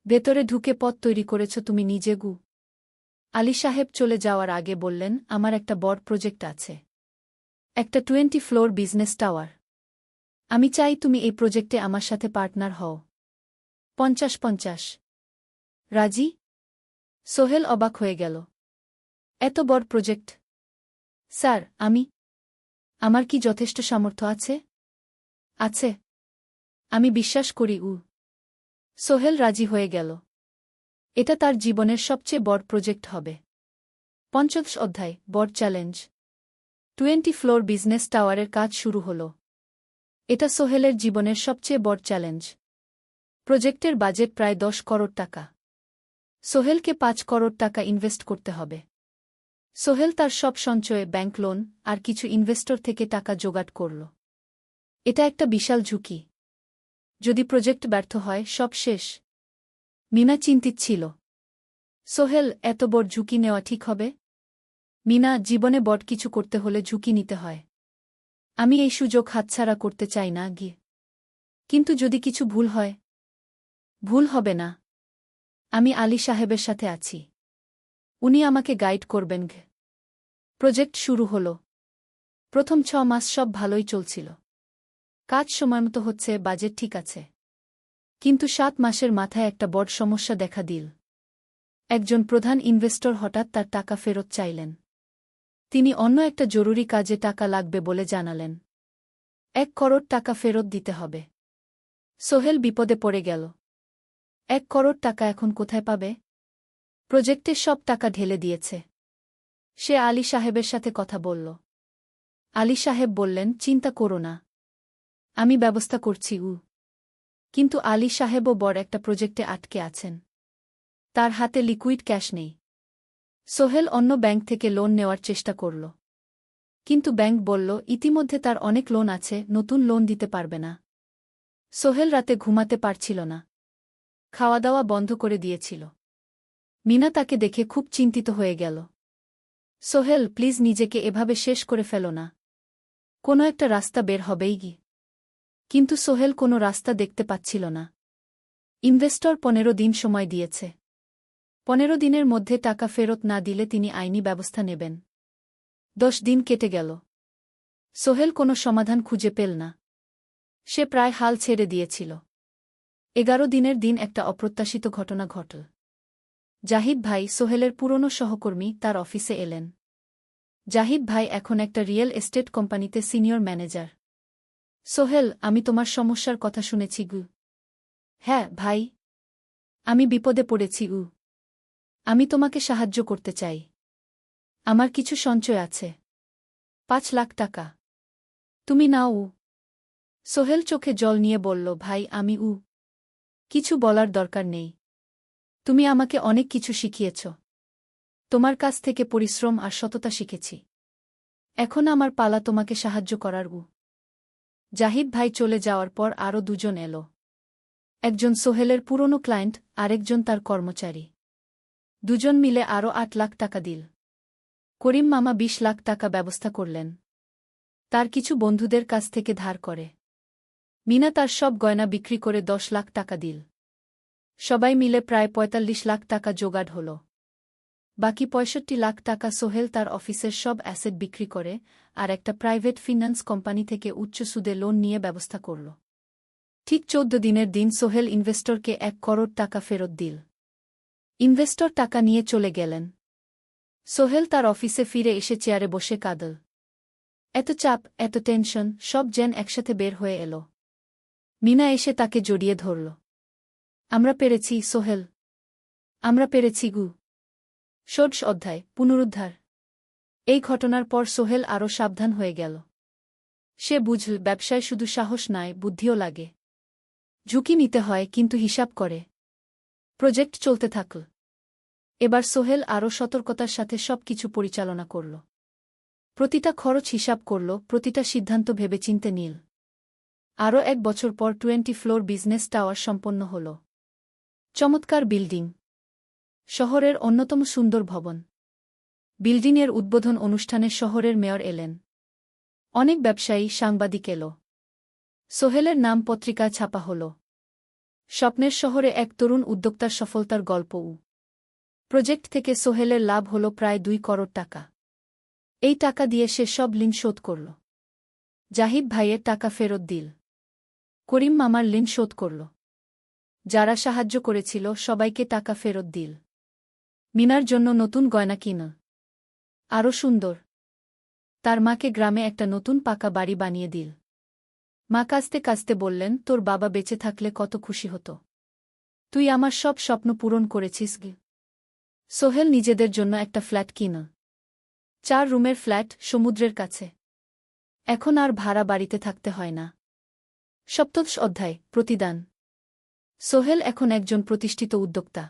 ভেতরে ঢুকে পথ তৈরি করেছ তুমি নিজে গু। আলী সাহেব চলে যাওয়ার আগে বললেন, আমার একটা বড় প্রজেক্ট আছে, একটা 20 ফ্লোর বিজনেস টাওয়ার। আমি চাই তুমি এই প্রজেক্টে আমার সাথে পার্টনার হও। 50-50 রাজি? সোহেল অবাক হয়ে গেল। এত বড় প্রজেক্ট? স্যার, আমার কি যথেষ্ট সামর্থ্য আছে? আছে, আমি বিশ্বাস করি। সোহেল রাজি হয়ে গেল। এটা তার জীবনের সবচেয়ে বড় প্রজেক্ট হবে। ৫০ অধ্যায় বড় চ্যালেঞ্জ। 20 ফ্লোর বিজনেস টাওয়ারের কাজ শুরু হল। এটা সোহেলের জীবনের সবচেয়ে বড় চ্যালেঞ্জ। প্রজেক্টের বাজেট প্রায় ১০ করোড় টাকা। সোহেলকে ৫ করোড় টাকা ইনভেস্ট করতে হবে। সোহেল তার সব সঞ্চয়ে ব্যাংক লোন আর কিছু ইনভেস্টর থেকে টাকা জোগাড় করল। এটা একটা বিশাল ঝুঁকি। যদি প্রজেক্ট ব্যর্থ হয় সব শেষ। মিনা চিন্তিত ছিল। সোহেল, এত বড় ঝুঁকি নেওয়া ঠিক হবে? মিনা, জীবনে বড় কিছু করতে হলে ঝুঁকি নিতে হয়। আমি এই সুযোগ হাতছাড়া করতে চাই না গিয়ে। কিন্তু যদি কিছু ভুল হয়? ভুল হবে না। আমি আলী সাহেবের সাথে আছি। উনি আমাকে গাইড করবেন। প্রজেক্ট শুরু হল। প্রথম ৬ মাস সব ভালোই চলছিল। কাজ সময়মতো হচ্ছে, বাজেট ঠিক আছে। কিন্তু ৭ মাসের মাথায় একটা বড় সমস্যা দেখা দিল। একজন প্রধান ইনভেস্টর হঠাৎ তার টাকা ফেরত চাইলেন। তিনি অন্য একটা জরুরি কাজে টাকা লাগবে বলে জানালেন। ১ করোড় টাকা ফেরত দিতে হবে। সোহেল বিপদে পড়ে গেল। ১ করোড় টাকা এখন কোথায় পাবে? প্রজেক্টে সব টাকা ঢেলে দিয়েছে। সে আলী সাহেবের সাথে কথা বলল। আলী সাহেব বললেন, চিন্তা করো না, আমি ব্যবস্থা করছি। কিন্তু আলী সাহেবও বড় একটা প্রজেক্টে আটকে আছেন। তার হাতে লিকুইড ক্যাশ নেই। সোহেল অন্য ব্যাংক থেকে লোন নেওয়ার চেষ্টা করল। কিন্তু ব্যাংক বলল, ইতিমধ্যে তার অনেক লোন আছে, নতুন লোন দিতে পারবে না। সোহেল রাতে ঘুমাতে পারছিল না। খাওয়া দাওয়া বন্ধ করে দিয়েছিল। মিনা তাকে দেখে খুব চিন্তিত হয়ে গেল। সোহেল, প্লিজ নিজেকে এভাবে শেষ করে ফেলো না। কোনো একটা রাস্তা বের হবেই কি। কিন্তু সোহেল কোনো রাস্তা দেখতে পাচ্ছিল না। ইনভেস্টর ১৫ দিন সময় দিয়েছে। ১৫ দিনের মধ্যে টাকা ফেরত না দিলে তিনি আইনি ব্যবস্থা নেবেন। ১০ দিন কেটে গেল। সোহেল কোনো সমাধান খুঁজে পেল না। সে প্রায় হাল ছেড়ে দিয়েছিল। ১১ দিনের দিন একটা অপ্রত্যাশিত ঘটনা ঘটল। জাহিদ ভাই, সোহেলের পুরনো সহকর্মী, তার অফিসে এলেন। জাহিদ ভাই এখন একটা রিয়েল এস্টেট কোম্পানিতে সিনিয়র ম্যানেজার। সোহেল, আমি তোমার সমস্যার কথা শুনেছি গু। হ্যাঁ ভাই, আমি বিপদে পড়েছি গু। আমি তোমাকে সাহায্য করতে চাই। আমার কিছু সঞ্চয় আছে, ৫ লাখ টাকা। তুমি নাও। সোহেল চোখে জল নিয়ে বলল, ভাই আমি কিছু বলার দরকার নেই। তুমি আমাকে অনেক কিছু শিখিয়েছ। তোমার কাছ থেকে পরিশ্রম আর সততা শিখেছি। এখন আমার পালা তোমাকে সাহায্য করার। জাহিদ ভাই চলে যাওয়ার পর আরও দুজন এলো। একজন সোহেলের পুরনো ক্লায়েন্ট, আরেকজন তার কর্মচারী। দুজন মিলে আরও ৮ লাখ টাকা দিল। করিম মামা ২০ লাখ টাকা ব্যবস্থা করলেন। তার কিছু বন্ধুদের কাছ থেকে ধার করে। মিনা তার সব গয়না বিক্রি করে ১০ লাখ টাকা দিল। সবাই মিলে প্রায় ৪৫ লাখ টাকা জোগাড় হল। বাকি ৬৫ লাখ টাকা সোহেল তার অফিসের সব অ্যাসেট বিক্রি করে আর একটা প্রাইভেট ফিন্যান্স কোম্পানি থেকে উচ্চ সুদে লোন নিয়ে ব্যবস্থা করল। ঠিক ১৪ দিনের দিন সোহেল ইনভেস্টরকে ১ করোড় টাকা ফেরত দিল। ইনভেস্টর টাকা নিয়ে চলে গেলেন। সোহেল তার অফিসে ফিরে এসে চেয়ারে বসে কাঁদল। এত চাপ, এত টেনশন, সব যেন একসাথে বের হয়ে এল। মিনা এসে তাকে জড়িয়ে ধরল। আমরা পেরেছি সোহেল, আমরা পেরেছি গু। ১৬ অধ্যায় পুনরুদ্ধার। এই ঘটনার পর সোহেল আরও সাবধান হয়ে গেল। সে বুঝল, ব্যবসায় শুধু সাহস নয়, বুদ্ধিও লাগে। ঝুঁকি নিতে হয়, কিন্তু হিসাব করে। প্রজেক্ট চলতে থাকল। এবার সোহেল আরও সতর্কতার সাথে সবকিছু পরিচালনা করল। প্রতিটা খরচ হিসাব করল, প্রতিটা সিদ্ধান্ত ভেবেচিন্তে নিল। আরও ১ বছর পর 20 ফ্লোর বিজনেস টাওয়ার সম্পন্ন হল। চমৎকার বিল্ডিং, শহরের অন্যতম সুন্দর ভবন। বিল্ডিংয়ের উদ্বোধন অনুষ্ঠানে শহরের মেয়র এলেন। অনেক ব্যবসায়ী, সাংবাদিক এল। সোহেলের নাম পত্রিকায় ছাপা হল। স্বপ্নের শহরে এক তরুণ উদ্যোক্তার সফলতার গল্প। প্রজেক্ট থেকে সোহেলের লাভ হল প্রায় ২ করোড় টাকা। এই টাকা দিয়ে সে সব ঋণ শোধ করল। জাহিদ ভাইয়ের টাকা ফেরত দিল। করিম মামার ঋণ শোধ করল। যারা সাহায্য করেছিল সবাইকে টাকা ফেরত দিল। মিনার জন্য নতুন গয়না কিনল, আরও সুন্দর। তার মাকে গ্রামে একটা নতুন পাকা বাড়ি বানিয়ে দিল। মা কাঁদতে কাঁদতে বললেন, তোর বাবা বেঁচে থাকলে কত খুশি হতো। তুই আমার সব স্বপ্ন পূরণ করেছিস গে। সোহেল নিজেদের জন্য একটা ফ্ল্যাট কিনা। 4 রুমের ফ্ল্যাট, সমুদ্রের কাছে। এখন আর ভাড়া বাড়িতে থাকতে হয় না। সপ্তদশ অধ্যায়, প্রতিদান। সোহেল এখন একজন প্রতিষ্ঠিত উদ্যোক্তা।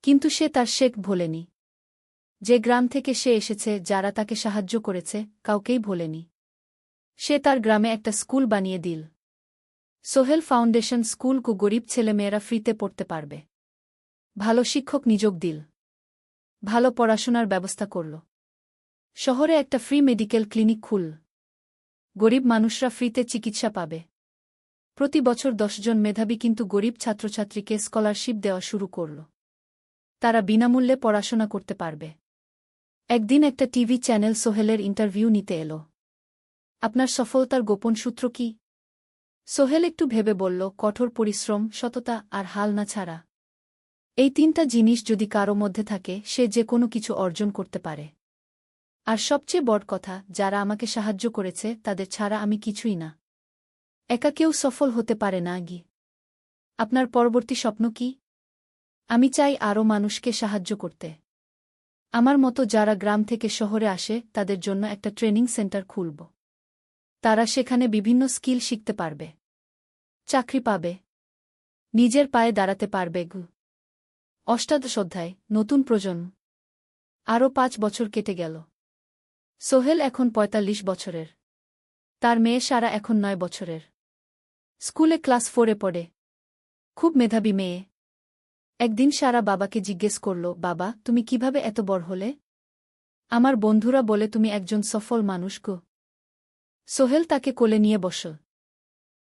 কিন্তু সে তার শেখ ভোলেনি। যে গ্রাম থেকে সে এসেছে, যারা তাকে সাহায্য করেছে, কাউকেই ভোলেনি। সে তার গ্রামে একটা স্কুল বানিয়ে দিল। সোহেল ফাউন্ডেশন স্কুল কো গরিব ছেলেমেয়েরা ফ্রিতে পড়তে পারবে। ভালো শিক্ষক নিযোগ দিল। ভালো পড়াশোনার ব্যবস্থা করল। শহরে একটা ফ্রি মেডিকেল ক্লিনিক খুলল। গরিব মানুষরা ফ্রিতে চিকিৎসা পাবে। প্রতি বছর 10 জন মেধাবী কিন্তু গরিব ছাত্রছাত্রীকে স্কলারশিপ দেওয়া শুরু করল। তারা বিনামূল্যে পড়াশোনা করতে পারবে। একদিন একটা টিভি চ্যানেল সোহেলের ইন্টারভিউ নিতে এলো। আপনার সফলতার গোপন সূত্র কি? সোহেল একটু ভেবে বলল, কঠোর পরিশ্রম, সততা আর হাল না ছাড়া। এই 3টা জিনিস যদি কারো মধ্যে থাকে, সে যে কোনো কিছু অর্জন করতে পারে। আর সবচেয়ে বড় কথা, যারা আমাকে সাহায্য করেছে তাদের ছাড়া আমি কিছুই না। একা কেউ সফল হতে পারে না গি। আপনার পরবর্তী স্বপ্ন কি? আমি চাই আরও মানুষকে সাহায্য করতে। আমার মতো যারা গ্রাম থেকে শহরে আসে তাদের জন্য একটা ট্রেনিং সেন্টার খুলব। তারা সেখানে বিভিন্ন স্কিল শিখতে পারবে, চাকরি পাবে, নিজের পায়ে দাঁড়াতে পারবে গু। অষ্টাদশ অধ্যায়, নতুন প্রজন্ম। আরও 5 বছর কেটে গেল। সোহেল এখন 45 বছরের। তার মেয়ে সারা এখন 9 বছরের। স্কুলে ক্লাস 4-এ পড়ে। খুব মেধাবী মেয়ে। একদিন সারা বাবাকে জিজ্ঞেস করল, বাবা, তুমি কিভাবে এত বড় হলে? আমার বন্ধুরা বলে তুমি একজন সফল মানুষ গো। সোহেল তাকে কোলে নিয়ে বসল।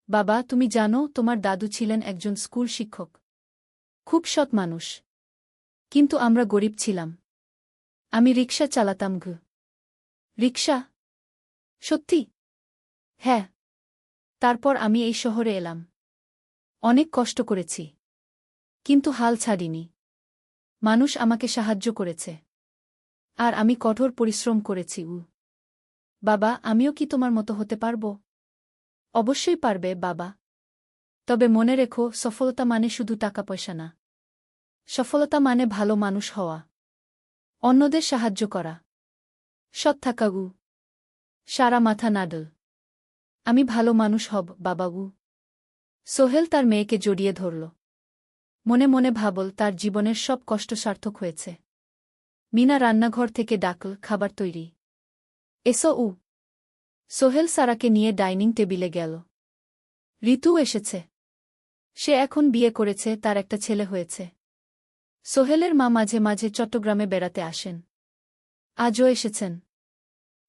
বাবা, তুমি জানো তোমার দাদু ছিলেন একজন স্কুল শিক্ষক। খুব সৎ মানুষ। কিন্তু আমরা গরিব ছিলাম। আমি রিকশা চালাতাম গো। রিকশা? সত্যি? হ্যাঁ। তারপর আমি এই শহরে এলাম। অনেক কষ্ট করেছি। কিন্তু হাল ছাড়িনি। মানুষ আমাকে সাহায্য করেছে। আর আমি কঠোর পরিশ্রম করেছি। বাবা, আমিও কি তোমার মতো হতে পারব? অবশ্যই পারবে বাবা। তবে মনে রেখো, সফলতা মানে শুধু টাকা পয়সা না। সফলতা মানে ভালো মানুষ হওয়া, অন্যদের সাহায্য করা, সৎ থাকা গু। সারা মাথা নাডল। আমি ভালো মানুষ হব বাবাগু। সোহেল তার মেয়েকে জড়িয়ে ধরল। মনে মনে ভাবল, তার জীবনের সব কষ্ট সার্থক হয়েছে। মিনা রান্নাঘর থেকে ডাকল, খাবার তৈরি। এসো। সোহেল সারাকে নিয়ে ডাইনিং টেবিলে গেল। ঋতু এসেছে। সে এখন বিয়ে করেছে, তার একটা ছেলে হয়েছে। সোহেলের মা মাঝে মাঝে চট্টগ্রামে বেড়াতে আসেন। আজও এসেছেন।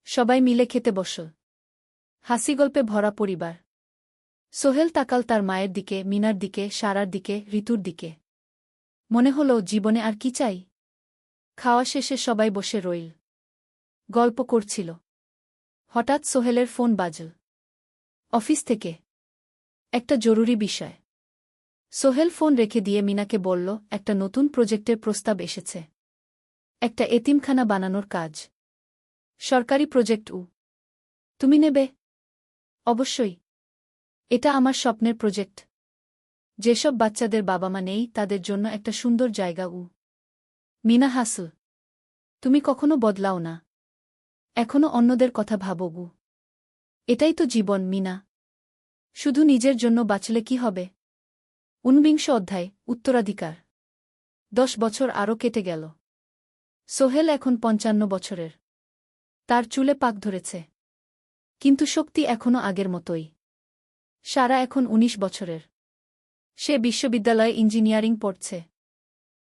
সবাই মিলে খেতে বসল। হাসিগল্পে ভরা পরিবার। সোহেল তাকাল তার মায়ের দিকে, মিনার দিকে, সারার দিকে, ঋতুর দিকে। মনে হল, জীবনে আর কি চাই? খাওয়া শেষে সবাই বসে রইল। গল্প করছিল। হঠাৎ সোহেলের ফোন বাজল। অফিস থেকে। একটা জরুরি বিষয়। সোহেল ফোন রেখে দিয়ে মিনাকে বলল, একটা নতুন প্রজেক্টের প্রস্তাব এসেছে। একটা এতিমখানা বানানোর কাজ। সরকারি প্রজেক্ট। তুমি নেবে? অবশ্যই। এটা আমার স্বপ্নের প্রজেক্ট। যেসব বাচ্চাদের বাবা মা নেই তাদের জন্য একটা সুন্দর জায়গা। মিনা হাসল। তুমি কখনো বদলাও না। এখনো অন্যদের কথা ভাবো। এটাই তো জীবন মিনা। শুধু নিজের জন্য বাঁচলে কি হবে? 49 অধ্যায়, উত্তরাধিকার। 10 বছর আরও কেটে গেল। সোহেল এখন 55 বছরের। তার চুলে পাক ধরেছে। কিন্তু শক্তি এখনো আগের মতোই। সারা এখন 19 বছরের। সে বিশ্ববিদ্যালয়ে ইঞ্জিনিয়ারিং পড়ছে।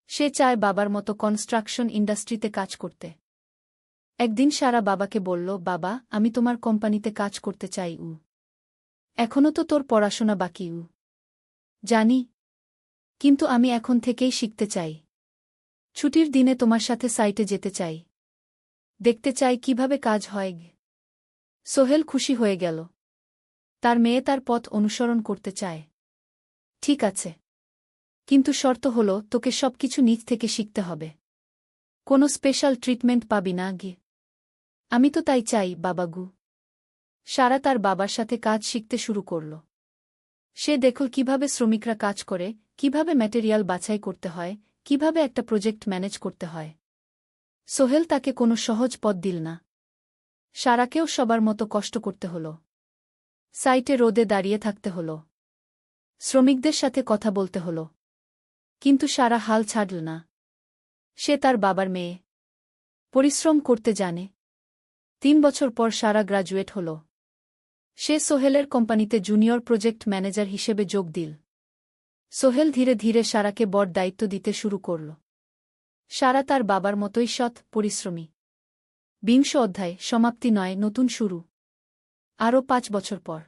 সে চায় বাবার মতো কনস্ট্রাকশন ইন্ডাস্ট্রিতে কাজ করতে। একদিন সারা বাবাকে বলল, বাবা, আমি তোমার কোম্পানিতে কাজ করতে চাই। এখনো তো তোর পড়াশোনা বাকি। জানি। কিন্তু আমি এখন থেকেই শিখতে চাই। ছুটির দিনে তোমার সাথে সাইটে যেতে চাই। দেখতে চাই কিভাবে কাজ হয়। সোহেল খুশি হয়ে গেল। তার মেয়ে তার পথ অনুসরণ করতে চায়। ঠিক আছে। কিন্তু শর্ত হল, তোকে সবকিছু নিজ থেকে শিখতে হবে। কোনো স্পেশাল ট্রিটমেন্ট পাবি না গিয়ে। আমি তো তাই চাই বাবাগু। সারা তার বাবার সাথে কাজ শিখতে শুরু করল। সে দেখল কিভাবে শ্রমিকরা কাজ করে, কিভাবে ম্যাটেরিয়াল বাছাই করতে হয়, কিভাবে একটা প্রজেক্ট ম্যানেজ করতে হয়। সোহেল তাকে কোনো সহজ পথ দিল না। সারাকেও সবার মতো কষ্ট করতে হল। সাইটে রোদে দাঁড়িয়ে থাকতে হল। শ্রমিকদের সাথে কথা বলতে হল। কিন্তু সারা হাল ছাড়ল না। সে তার বাবার মেয়ে। পরিশ্রম করতে জানে। 3 বছর পর সারা গ্রাজুয়েট হল। সে সোহেলের কোম্পানিতে জুনিয়র প্রজেক্ট ম্যানেজার হিসেবে যোগ দিল। সোহেল ধীরে ধীরে সারাকে বড় দায়িত্ব দিতে শুরু করল। সারা তার বাবার মতোই সৎ, পরিশ্রমী। 20 অধ্যায়, সমাপ্তি নয়, নতুন শুরু। আরও 5 বছর পর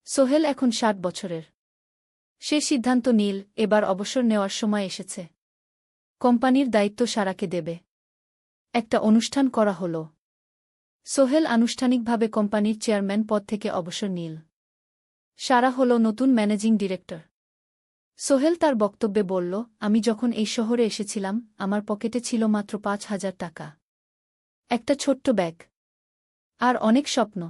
সোহেল এখন 60 বছরের। সে সিদ্ধান্ত নিল, এবার অবসর নেওয়ার সময় এসেছে। কোম্পানির দায়িত্ব সারাকে দেবে। একটা অনুষ্ঠান করা হল। সোহেল আনুষ্ঠানিকভাবে কোম্পানির চেয়ারম্যান পদ থেকে অবসর নিল। সারা হল নতুন ম্যানেজিং ডিরেক্টর। সোহেল তার বক্তব্যে বলল, আমি যখন এই শহরে এসেছিলাম আমার পকেটে ছিল মাত্র 5,000 টাকা। একটা ছোট্ট ব্যাগ। আর অনেক স্বপ্ন।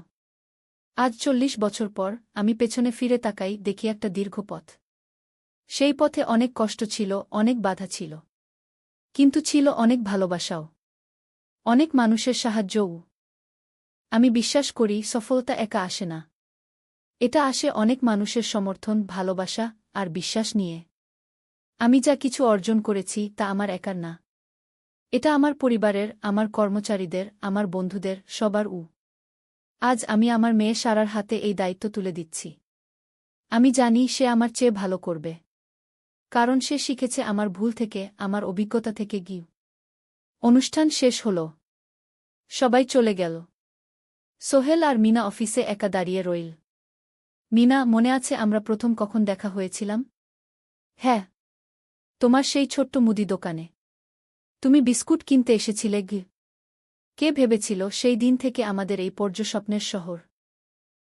আজ 40 বছর পর আমি পেছনে ফিরে তাকাই, দেখি একটা দীর্ঘ পথ। সেই পথে অনেক কষ্ট ছিল, অনেক বাধা ছিল। কিন্তু ছিল অনেক ভালোবাসাও। অনেক মানুষের সাহায্যও। আমি বিশ্বাস করি সফলতা একা আসে না। এটা আসে অনেক মানুষের সমর্থন, ভালোবাসা আর বিশ্বাস নিয়ে। আমি যা কিছু অর্জন করেছি তা আমার একার না। এটা আমার পরিবারের, আমার কর্মচারীদের, আমার বন্ধুদের, সবার। আজ আমি আমার মেয়ে সারার হাতে এই দায়িত্ব তুলে দিচ্ছি। আমি জানি সে আমার চেয়ে ভালো করবে। কারণ সে শিখেছে আমার ভুল থেকে, আমার অভিজ্ঞতা থেকে। অনুষ্ঠান শেষ হল। সবাই চলে গেল। সোহেল আর মিনা অফিসে একা দাঁড়িয়ে রইল। মিনা, মনে আছে আমরা প্রথম কখন দেখা হয়েছিলাম? হ্যাঁ, তোমার সেই ছোট্ট মুদি দোকানে। তুমি বিস্কুট কিনতে এসেছিলে। কে ভেবেছিল সেই দিন থেকে আমাদের এই পর্যস্বপ্নের শহর।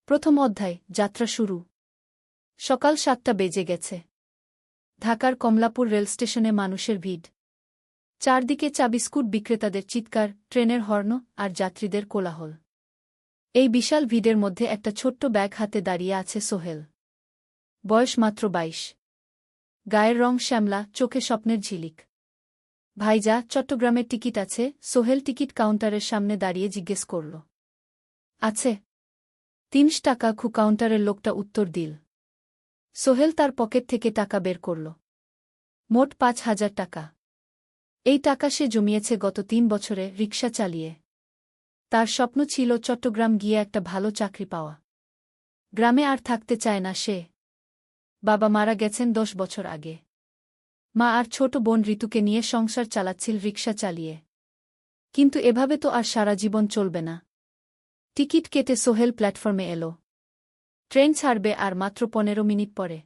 প্রথম অধ্যায়, যাত্রা শুরু। সকাল 7টা বেজে গেছে। ঢাকার কমলাপুর রেলস্টেশনে মানুষের ভিড়। চারদিকে চা বিস্কুট বিক্রেতাদের চিৎকার, ট্রেনের হর্ন আর যাত্রীদের কোলাহল। এই বিশাল ভিড়ের মধ্যে একটা ছোট্ট ব্যাগ হাতে দাঁড়িয়ে আছে সোহেল। বয়স মাত্র 22। গায়ের রং শ্যামলা, চোখে স্বপ্নের ঝিলিক। ভাইজা, চট্টগ্রামের টিকিট আছে? সোহেল টিকিট কাউন্টারের সামনে দাঁড়িয়ে জিজ্ঞেস করল। আছে। 30 টাকা। কাউন্টারের লোকটা উত্তর দিল। সোহেল তার পকেট থেকে টাকা বের করল। মোট 5,000 টাকা। এই টাকা সে জমিয়েছে গত 3 বছরে রিকশা চালিয়ে। তার স্বপ্ন ছিল চট্টগ্রাম গিয়ে একটা ভালো চাকরি পাওয়া। গ্রামে আর থাকতে চায় না সে। বাবা মারা গেছেন 10 বছর আগে। মা আর ছোট বোন ঋতুকে নিয়ে সংসার চালাচ্ছিল রিকশা চালিয়ে। কিন্তু এভাবে তো আর সারা জীবন চলবে না। টিকিট কেটে সোহেল প্ল্যাটফর্মে এলো। ট্রেন ছাড়বে আর মাত্র 15 মিনিট পরে।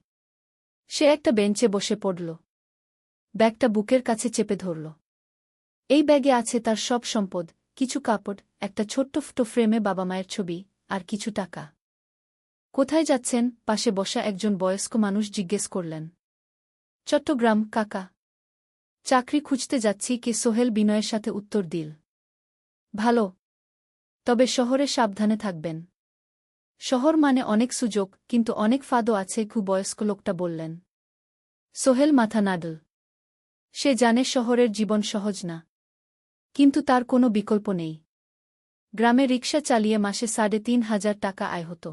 সে একটা বেঞ্চে বসে পড়ল। ব্যাগটা বুকের কাছে চেপে ধরল। এই ব্যাগে আছে তার সব সম্পদ, কিছু কাপড়, একটা ছোট্ট ফটো ফ্রেমে বাবা মায়ের ছবি, আর কিছু টাকা। কোথায় যাচ্ছেন? পাশে বসা একজন বয়স্ক মানুষ জিজ্ঞেস করলেন। চট্টগ্রাম কাকা। চাকরি খুঁজতে যাচ্ছি। কে? সোহেল বিনয়ের সাথে উত্তর দিল। ভালো। তবে শহরে সাবধানে থাকবেন। শহর মানে অনেক সুযোগ, কিন্তু অনেক ফাঁদও আছে। বয়স্ক লোকটা বললেন। সোহেল মাথা নাড়ল। সে জানে শহরের জীবন সহজ না। কিন্তু তার কোনো বিকল্প নেই। গ্রামে রিকশা চালিয়ে মাসে 3,500 টাকা আয় হতো।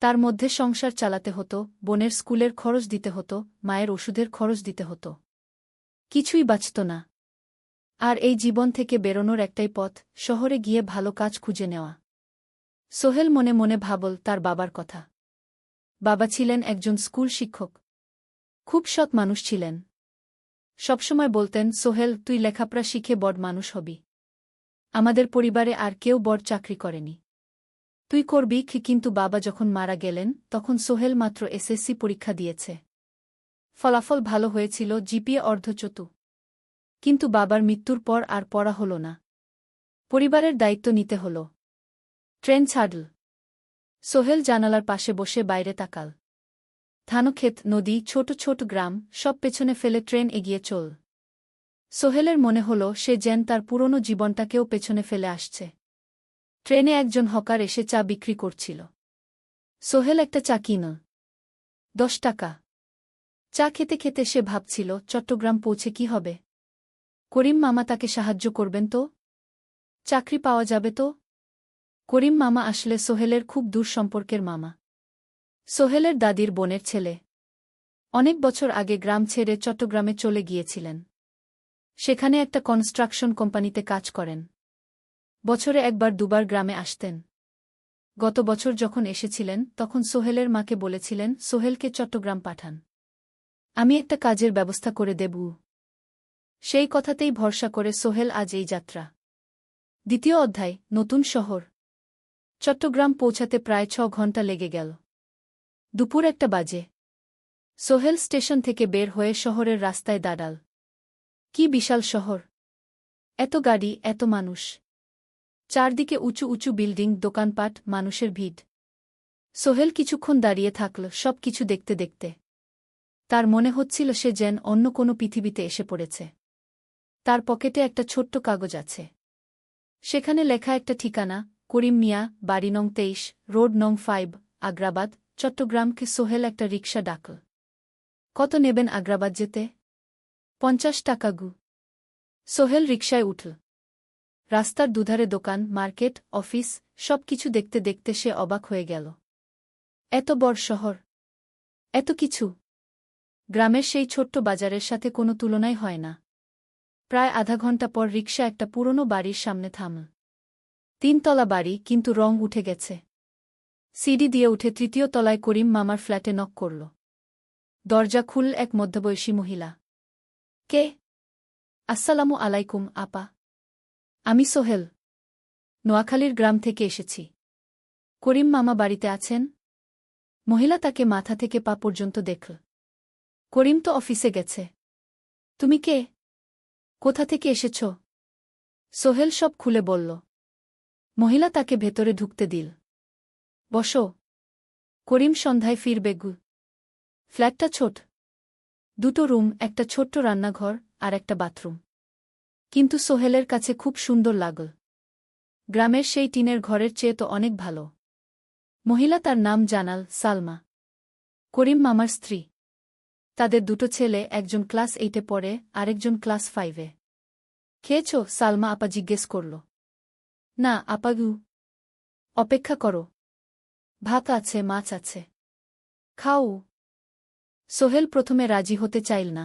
তার মধ্যে সংসার চালাতে হতো, বোনের স্কুলের খরচ দিতে হতো, মায়ের ওষুধের খরচ দিতে হতো। কিছুই বাঁচত না। আর এই জীবন থেকে বেরোনোর একটাই পথ, শহরে গিয়ে ভালো কাজ খুঁজে নেওয়া। সোহেল মনে মনে ভাবল তার বাবার কথা। বাবা ছিলেন একজন স্কুল শিক্ষক। খুব সৎ মানুষ ছিলেন। সবসময় বলতেন, সোহেল, তুই লেখাপড়া শিখে বড় মানুষ হবি। আমাদের পরিবারে আর কেউ বড় চাকরি করেনি। তুই করবি। কিন্তু বাবা যখন মারা গেলেন তখন সোহেল মাত্র এসএসসি পরীক্ষা দিয়েছে। ফলাফল ভালো হয়েছিল, জিপিএ অর্ধচতু। কিন্তু বাবার মৃত্যুর পর আর পড়া হল না। পরিবারের দায়িত্ব নিতে হল। ট্রেন ছাড়ল। সোহেল জানালার পাশে বসে বাইরে তাকাল। ধানক্ষেত, নদী, ছোট ছোট গ্রাম, সব পেছনে ফেলে ট্রেন এগিয়ে চল। সোহেলের মনে হল সে যেন তার পুরনো জীবনটাকেও পেছনে ফেলে আসছে। ট্রেনে একজন হকার এসে চা বিক্রি করছিল। সোহেল একটা চা কিনল। 10 টাকা। চা খেতে খেতে সে ভাবছিল চট্টগ্রাম পৌঁছে কি হবে। করিম মামা তাকে সাহায্য করবেন তো? চাকরি পাওয়া যাবে তো? করিম মামা আসলে সোহেলের খুব দূর সম্পর্কের মামা। সোহেলের দাদির বোনের ছেলে। অনেক বছর আগে গ্রাম ছেড়ে চট্টগ্রামে চলে গিয়েছিলেন। সেখানে একটা কনস্ট্রাকশন কোম্পানিতে কাজ করেন। বছরে একবার দুবার গ্রামে আসতেন। গত বছর যখন এসেছিলেন তখন সোহেলের মাকে বলেছিলেন সোহেলকে চট্টগ্রাম পাঠান। আমি একটা কাজের ব্যবস্থা করে দেব। সেই কথাতেই ভরসা করে সোহেল আজ এই যাত্রা। দ্বিতীয় অধ্যায়, নতুন শহর। চট্টগ্রাম পৌঁছাতে প্রায় ৬ ঘণ্টা লেগে গেল। দুপুর ১টা বাজে। সোহেল স্টেশন থেকে বের হয়ে শহরের রাস্তায় দাঁড়াল। কি বিশাল শহর! এত গাড়ি, এত মানুষ। চারদিকে উঁচু উঁচু বিল্ডিং, দোকানপাট, মানুষের ভিড়। সোহেল কিছুক্ষণ দাঁড়িয়ে থাকল সব কিছু দেখতে দেখতে। তার মনে হচ্ছিল সে যেন অন্য কোনো পৃথিবীতে এসে পড়েছে। তার পকেটে একটা ছোট্ট কাগজ আছে। সেখানে লেখা একটা ঠিকানা, করিম মিয়া, বাড়ি নং ২৩, রোড নং ৫, আগ্রাবাদ, চট্টগ্রামকে। সোহেল একটা রিকশা ডাকল। কত নেবেন আগ্রাবাদ যেতে? ৫০ টাকা গু। সোহেল রিকশায় উঠল। রাস্তার দুধারে দোকান, মার্কেট, অফিস, সব কিছু দেখতে দেখতে সে অবাক হয়ে গেল। এত বড় শহর, এত কিছু! গ্রামের সেই ছোট্ট বাজারের সাথে কোনো তুলনাই হয় না। প্রায় আধা ঘণ্টা পর রিকশা একটা পুরনো বাড়ির সামনে থামল। ৩ তলা বাড়ি, কিন্তু রং উঠে গেছে। সিঁড়ি দিয়ে উঠে ৩য় তলায় করিম মামার ফ্ল্যাটে নক করল। দরজা খুলল এক মধ্যবয়সী মহিলা। কে? আসসালামু আলাইকুম আপা। আমি সোহেল। নোয়াখালীর গ্রাম থেকে এসেছি। করিম মামা বাড়িতে আছেন? মহিলা তাকে মাথা থেকে পা পর্যন্ত দেখল। করিম তো অফিসে গেছে। তুমি কে? কোথা থেকে এসেছ? সোহেল সব খুলে বলল। মহিলা তাকে ভেতরে ঢুকতে দিল। বসো। করিম সন্ধ্যায় ফিরবে গু। ফ্ল্যাটটা ছোট। ২টো রুম, একটা ছোট্ট রান্নাঘর আর একটা বাথরুম। কিন্তু সোহেলের কাছে খুব সুন্দর লাগল। গ্রামের সেই টিনের ঘরের চেয়ে তো অনেক ভালো। মহিলা তার নাম জানাল সালমা। করিম মামার স্ত্রী। তাদের ২টো ছেলে, একজন ক্লাস 8-এ পড়ে, আরেকজন ক্লাস 5-এ। খেয়েছ? সালমা আপা জিজ্ঞেস করল। না আপা গু। অপেক্ষা করো। ভাত আছে, মাছ আছে। খাও। সোহেল প্রথমে রাজি হতে চাইল না।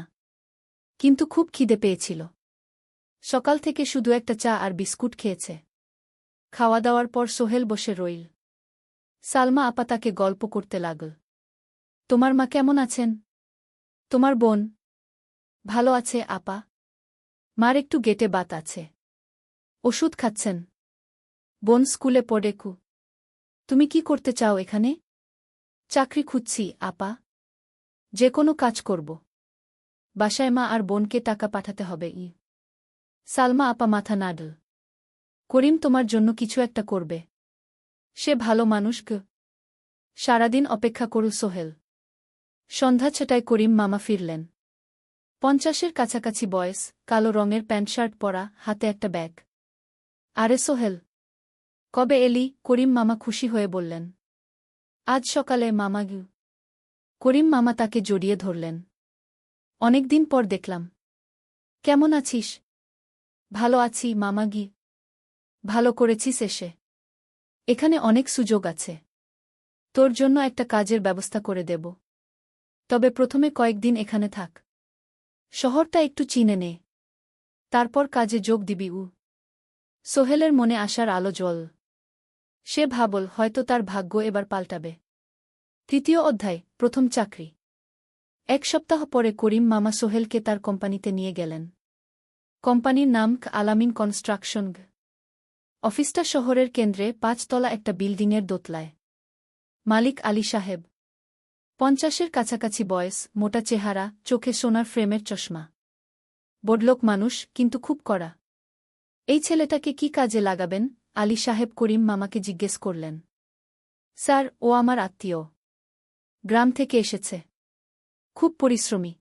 কিন্তু খুব খিদে পেয়েছিল। সকাল থেকে শুধু একটা চা আর বিস্কুট খেয়েছে। খাওয়া দাওয়ার পর সোহেল বসে রইল। সালমা আপা তাকে গল্প করতে লাগল। তোমার মা কেমন আছেন? তোমার বোন? ভালো আছে আপা। মার একটু গেটে বাত আছে। ওষুধ খাচ্ছেন। বোন স্কুলে পড়ে কু। তুমি কি করতে চাও এখানে? চাকরি খুঁজছি আপা। যে কোনো কাজ করব। বাসায় মা আর বোনকে টাকা পাঠাতে হবে। সালমা আপা মাথা নাড়ল। করিম তোমার জন্য কিছু একটা করবে। সে ভালো মানুষ গ। সারাদিন অপেক্ষা করু সোহেল। সন্ধ্যা ৬টায় করিম মামা ফিরলেন। ৫০-এর কাছাকাছি বয়স, কালো রঙের প্যান্ট শার্ট পরা, হাতে একটা ব্যাগ। আরে সোহেল, কবে এলি? করিম মামা খুশি হয়ে বললেন। আজ সকালে মামা গু। করিম মামা তাকে জড়িয়ে ধরলেন। অনেকদিন পর দেখলাম। কেমন আছিস? ভালো আছি মামা গি। ভালো করেছিস এসে। এখানে অনেক সুযোগ আছে। তোর জন্য একটা কাজের ব্যবস্থা করে দেব। তবে প্রথমে কয়েকদিন এখানে থাক। শহরটা একটু চিনে নে। তারপর কাজে যোগ দিবি। সোহেলের মনে আসার আলো জ্বল। সে ভাবল হয়তো তার ভাগ্য এবার পাল্টাবে। ৩য় অধ্যায়, প্রথম চাকরি। ১ সপ্তাহ পরে করিম মামা সোহেলকে তার কোম্পানিতে নিয়ে গেলেন। কোম্পানির নাম আলামিন কনস্ট্রাকশন। অফিসটা শহরের কেন্দ্রে ৫ তলা একটা বিল্ডিংয়ের দোতলায়। মালিক আলী সাহেব। ৫০-এর কাছাকাছি বয়স, মোটা চেহারা, চোখে সোনার ফ্রেমের চশমা। বড়লোক মানুষ, কিন্তু খুব কড়া। এই ছেলেটাকে কি কাজে লাগাবেন? আলী সাহেব করিম মামাকে জিজ্ঞেস করলেন। স্যার, ও আমার আত্মীয়। গ্রাম থেকে এসেছে। খুব পরিশ্রমী।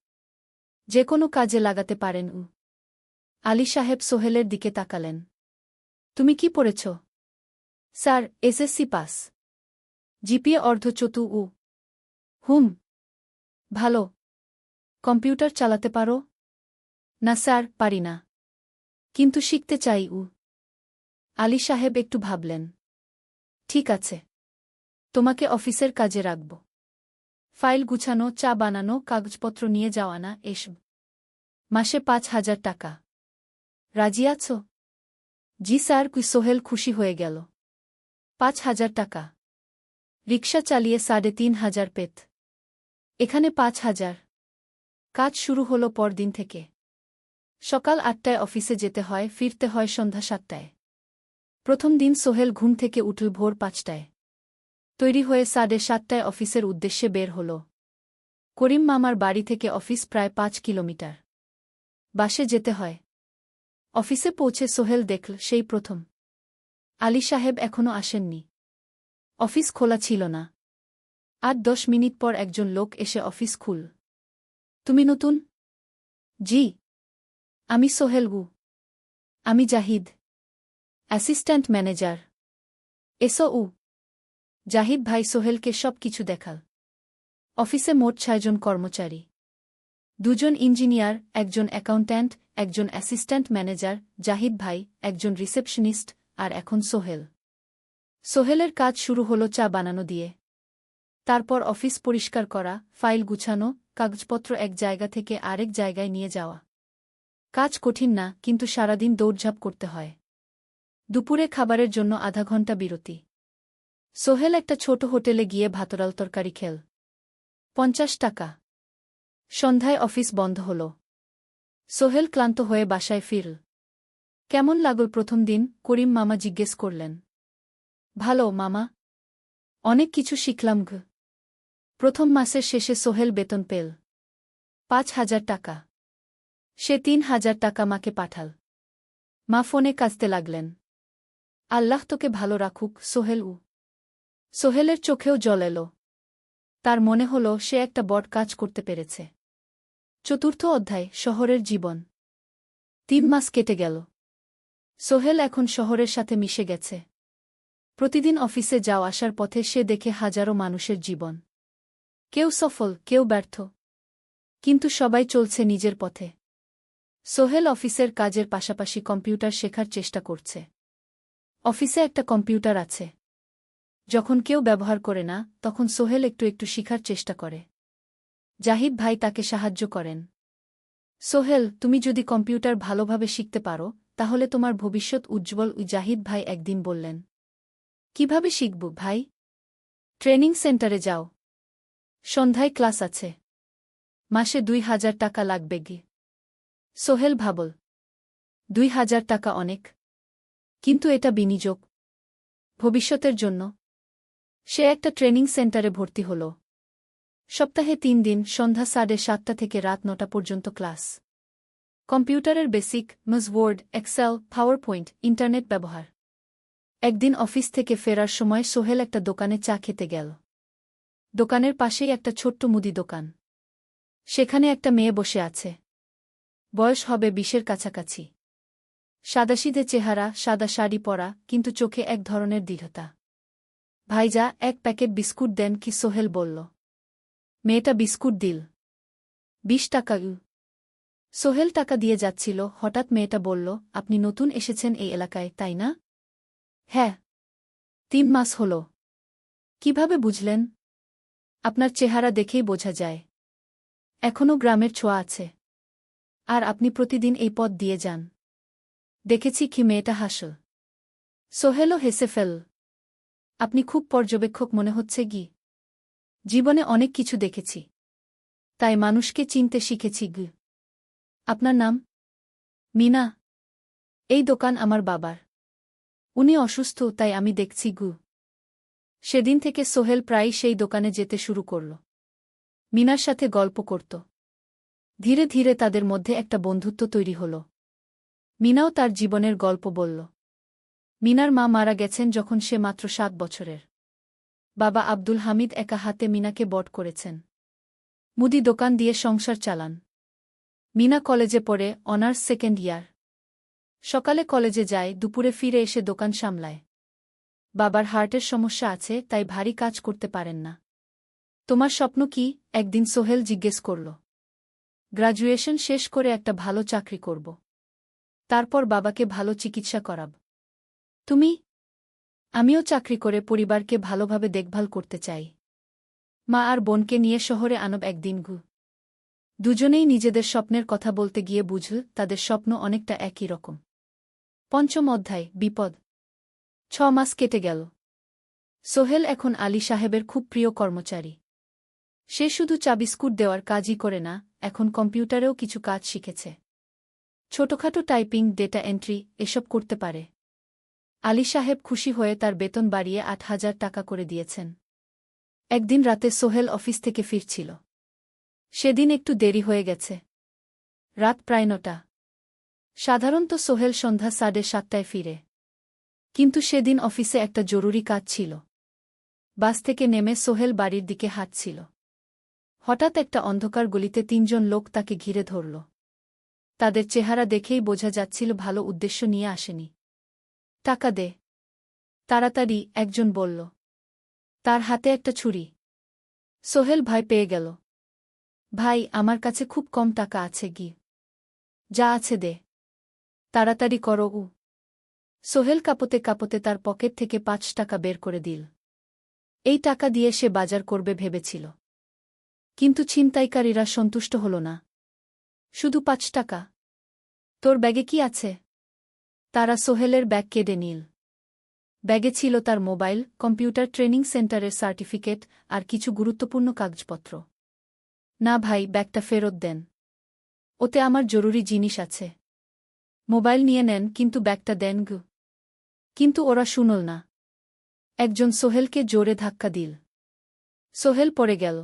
যে কোনো কাজে লাগাতে পারেন। আলী সাহেব সোহেলের দিকে তাকালেন। তুমি কি পড়েছ? Sir, SSC pass. জিপিএ অর্ধচতু। হুম। ভালো। কম্পিউটার চালাতে পারো? না স্যার, পারি না। কিন্তু শিখতে চাই। আলী সাহেব একটু ভাবলেন। ঠিক আছে, তোমাকে অফিসের কাজে রাখব। ফাইল গুছানো, চা বানানো, কাগজপত্র নিয়ে যাওয়া, না এসব। মাসে ৫,০০০ টাকা। রাজি আছো? জি স্যার। সোহেল খুশি হয়ে গেল। ৫,০০০ টাকা। রিকশা চালিয়ে ৩,৫০০ পেত। এখানে ৫,০০০। কাজ শুরু হলো পরদিন থেকে। সকাল ৮টায় অফিসে যেতে হয়, ফিরতে হয় সন্ধ্যা ৭টায়। প্রথম দিন সোহেল ঘুম থেকে উঠল ভোর ৫টায়। তৈরি হয়ে ৭:৩০ অফিসের উদ্দেশ্যে বের হল। করিম মামার বাড়ি থেকে অফিস প্রায় ৫ কিলোমিটার। বাসে যেতে হয়। অফিসে পৌঁছে সোহেল দেখল সেই প্রথম আলী সাহেব এখনও আসেননি। অফিস খোলা ছিল না। ৮-১০ মিনিট পর একজন লোক এসে অফিস খুল। তুমি নতুন? জি। আমি সোহেল। আমি জাহিদ, অ্যাসিস্ট্যান্ট ম্যানেজার। এসো। জাহিদ ভাই সোহেলকে সব কিছু দেখাল। অফিসে মোট ৬ জন কর্মচারী। ২ জন ইঞ্জিনিয়ার, একজন অ্যাকাউন্ট্যান্ট, একজন অ্যাসিস্ট্যান্ট ম্যানেজার, জাহিদ ভাই, একজন রিসেপশনিস্ট, আর এখন সোহেল। সোহেলের কাজ শুরু হলো চা বানানো দিয়ে। তারপর অফিস পরিষ্কার করা, ফাইল গুছানো, কাগজপত্র এক জায়গা থেকে আরেক জায়গায় নিয়ে যাওয়া। কাজ কঠিন না, কিন্তু সারাদিন দৌড়ঝাঁপ করতে হয়। দুপুরে খাবারের জন্য আধা ঘন্টা বিরতি। সোহেল একটা ছোট হোটেলে গিয়ে ভাতডাল তরকারি খেল। ৫০ টাকা। সন্ধ্যায় অফিস বন্ধ হল। সোহেল ক্লান্ত হয়ে বাসায় ফিরল। কেমন লাগল প্রথম দিন? করিম মামা জিজ্ঞেস করলেন। ভালো মামা। অনেক কিছু শিখলাম। প্রথম মাসের শেষে সোহেল বেতন পেল ৫,০০০ টাকা। সে ৩,০০০ টাকা মাকে পাঠাল। মা ফোনে কাঁদতে লাগলেন। আল্লাহ তোকে ভালো রাখুক সোহেল। সোহেলের চোখেও জল এলো। তার মনে হল সে একটা বড় কাজ করতে পেরেছে। চতুর্থ অধ্যায়, শহরের জীবন। ৩ মাস কেটে গেল। সোহেল এখন শহরের সাথে মিশে গেছে। প্রতিদিন অফিসে যাওয়া আসার পথে সে দেখে হাজারো মানুষের জীবন। কেউ সফল, কেউ ব্যর্থ, কিন্তু সবাই চলছে নিজের পথে। সোহেল অফিসের কাজের পাশাপাশি কম্পিউটার শেখার চেষ্টা করছে। অফিসে একটা কম্পিউটার আছে। যখন কেউ ব্যবহার করে না, তখন সোহেল একটু একটু শিখার চেষ্টা করে। জাহিদ ভাই তাকে সাহায্য করেন। সোহেল, তুমি যদি কম্পিউটার ভালোভাবে শিখতে পারো, তাহলে তোমার ভবিষ্যৎ উজ্জ্বল। জাহিদ ভাই একদিন বললেন। কিভাবে শিখব ভাই? ট্রেনিং সেন্টারে যাও। সন্ধ্যায় ক্লাস আছে। মাসে ২,০০০ টাকা লাগবে গি। সোহেল ভাবল, ২,০০০ টাকা অনেক, কিন্তু এটা বিনিয়োগ, ভবিষ্যতের জন্য। সে একটা ট্রেনিং সেন্টারে ভর্তি হল। সপ্তাহে ৩ দিন, সন্ধ্যা ৭:৩০ থেকে রাত ৯টা পর্যন্ত ক্লাস। কম্পিউটারের basic, MS Word, Excel, PowerPoint, internet ব্যবহার। একদিন অফিস থেকে ফেরার সময় সোহেল একটা দোকানে চা খেতে গেল। দোকানের পাশেই একটা ছোট্ট মুদি দোকান। সেখানে একটা মেয়ে বসে আছে। বয়স হবে ২০-এর কাছাকাছি। সাদাসিধে চেহারা, সাদা শাড়ি পরা, কিন্তু চোখে এক ধরনের দৃঢ়তা। ভাইজা, ১ প্যাকেট বিস্কুট দেন কি? সোহেল বলল। মেয়েটা বিস্কুট দিল। ২০ টাকা। সোহেল টাকা দিয়ে যাচ্ছিল, হঠাৎ মেয়েটা বলল, আপনি নতুন এসেছেন এই এলাকায়, তাই না? হ্যাঁ। ৩ মাস হল। কিভাবে বুঝলেন? আপনার চেহারা দেখেই বোঝা যায়। এখনও গ্রামের ছোঁয়া আছে। আর আপনি প্রতিদিন এই পথ দিয়ে যান। দেখেছি কি? মেয়েটা হাসল। সোহেলও হেসে ফেল। আপনি খুব পর্যবেক্ষক মনে হচ্ছে গি। জীবনে অনেক কিছু দেখেছি, তাই মানুষকে চিনতে শিখেছি গি। আপনার নাম? মিনা। এই দোকান আমার বাবার। উনি অসুস্থ, তাই আমি দেখছি গু। সেদিন থেকে সোহেল প্রায়ই সেই দোকানে যেতে শুরু করল। মিনার সাথে গল্প করত। ধীরে ধীরে তাদের মধ্যে একটা বন্ধুত্ব তৈরি হল। মিনাও তার জীবনের গল্প বলল। মিনার মা মারা গেছেন যখন সে মাত্র ৭ বছরের। বাবা আব্দুল হামিদ একা হাতে মিনাকে বড় করেছেন। মুদি দোকান দিয়ে সংসার চালান। মিনা কলেজে পড়ে, অনার্স 2nd ইয়ার। সকালে কলেজে যায়, দুপুরে ফিরে এসে দোকান সামলায়। বাবার হার্টের সমস্যা আছে, তাই ভারী কাজ করতে পারেন না। তোমার স্বপ্ন কি? একদিন সোহেল জিজ্ঞেস করল। গ্র্যাজুয়েশন শেষ করে একটা ভালো চাকরি করব। তারপর বাবাকে ভালো চিকিৎসা করাব। তুমি? আমিও চাকরি করে পরিবারকে ভালোভাবে দেখভাল করতে চাই। মা আর বোনকে নিয়ে শহরে আনব একদিন ঘু। দুজনেই নিজেদের স্বপ্নের কথা বলতে গিয়ে বুঝল তাদের স্বপ্ন অনেকটা একই রকম। পঞ্চম অধ্যায়, বিপদ। 6 মাস কেটে গেল। সোহেল এখন আলী সাহেবের খুব প্রিয় কর্মচারী। সে শুধু চা বিস্কুট দেওয়ার কাজই করে না, এখন কম্পিউটারেও কিছু কাজ শিখেছে। ছোটখাটো টাইপিং, ডেটা এন্ট্রি এসব করতে পারে। আলী সাহেব খুশি হয়ে তার বেতন বাড়িয়ে 8,000 টাকা করে দিয়েছেন। একদিন রাতে সোহেল অফিস থেকে ফিরছিল। সেদিন একটু দেরি হয়ে গেছে। রাত প্রায় 9টা। সাধারণত সোহেল সন্ধ্যা 7:30টায় ফিরে। কিন্তু সেদিন অফিসে একটা জরুরি কাজ ছিল। বাস থেকে নেমে সোহেল বাড়ির দিকে হাঁটছিল। হঠাৎ একটা অন্ধকার গলিতে 3 জন লোক তাকে ঘিরে ধরল। তাদের চেহারা দেখেই বোঝা যাচ্ছিল ভালো উদ্দেশ্য নিয়ে আসেনি। টাকা দে, তাড়াতাড়ি, একজন বলল। তার হাতে একটা ছুরি। সোহেল ভয় পেয়ে গেল। ভাই, আমার কাছে খুব কম টাকা আছে গি। যা আছে দে, তাড়াতাড়ি করো। সোহেল কাঁপতে কাঁপতে তার পকেট থেকে 5 টাকা বের করে দিল। এই টাকা দিয়ে সে বাজার করবে ভেবেছিল। কিন্তু ছিনতাইকারীরা সন্তুষ্ট হল না। শুধু 5 টাকা? তোর ব্যাগে কি আছে? তারা সোহেলের ব্যাগ কেড়ে নিল। ব্যাগে ছিল তার মোবাইল, কম্পিউটার ট্রেনিং সেন্টারের সার্টিফিকেট আর কিছু গুরুত্বপূর্ণ কাগজপত্র। না ভাই, ব্যাগটা ফেরত দেন। ওতে আমার জরুরি জিনিস আছে। মোবাইল নিয়ে নেন, কিন্তু ব্যাগটা দেন গু। কিন্তু ওরা শুনল না। একজন সোহেলকে জোরে ধাক্কা দিল। সোহেল পড়ে গেল।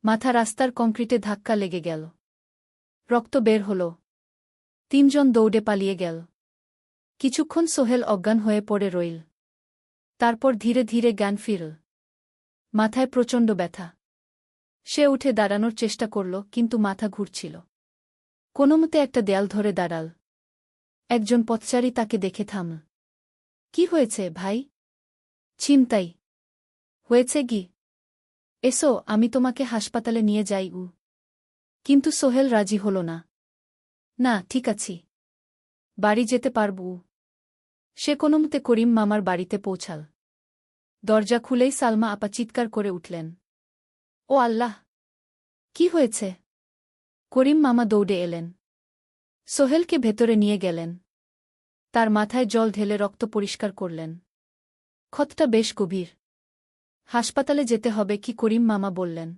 মাথা রাস্তার কংক্রিটে ধাক্কা লেগে গেল। রক্ত বের হল। 3 জন দৌড়ে পালিয়ে গেল। কিছুক্ষণ সোহেল অজ্ঞান হয়ে পড়ে রইল। তারপর ধীরে ধীরে জ্ঞান ফিরল। মাথায় প্রচণ্ড ব্যথা। সে উঠে দাঁড়ানোর চেষ্টা করল, কিন্তু মাথা ঘুরছিল। কোনোমতে একটা দেয়াল ধরে দাঁড়াল। একজন পথচারী তাকে দেখে থামল। কি হয়েছে ভাই? ছিনতাই হয়েছে গি? এসো, আমি তোমাকে হাসপাতালে নিয়ে যাই। কিন্তু সোহেল রাজি হল না। না, ঠিক আছি, বাড়ি যেতে পারব। সে কোনোমতে করিম মামার বাড়িতে পৌঁছাল। দরজা খুলেই সালমা আপা চিৎকার করে উঠলেন। ও আল্লাহ! কি হয়েছে? করিম মামা দৌড়ে এলেন। সোহেলকে ভেতরে নিয়ে গেলেন। তার মাথায় জল ঢেলে রক্ত পরিষ্কার করলেন। ক্ষতটা বেশ গভীর। হাসপাতালে যেতে হবে কি? করিম মামা বললেন।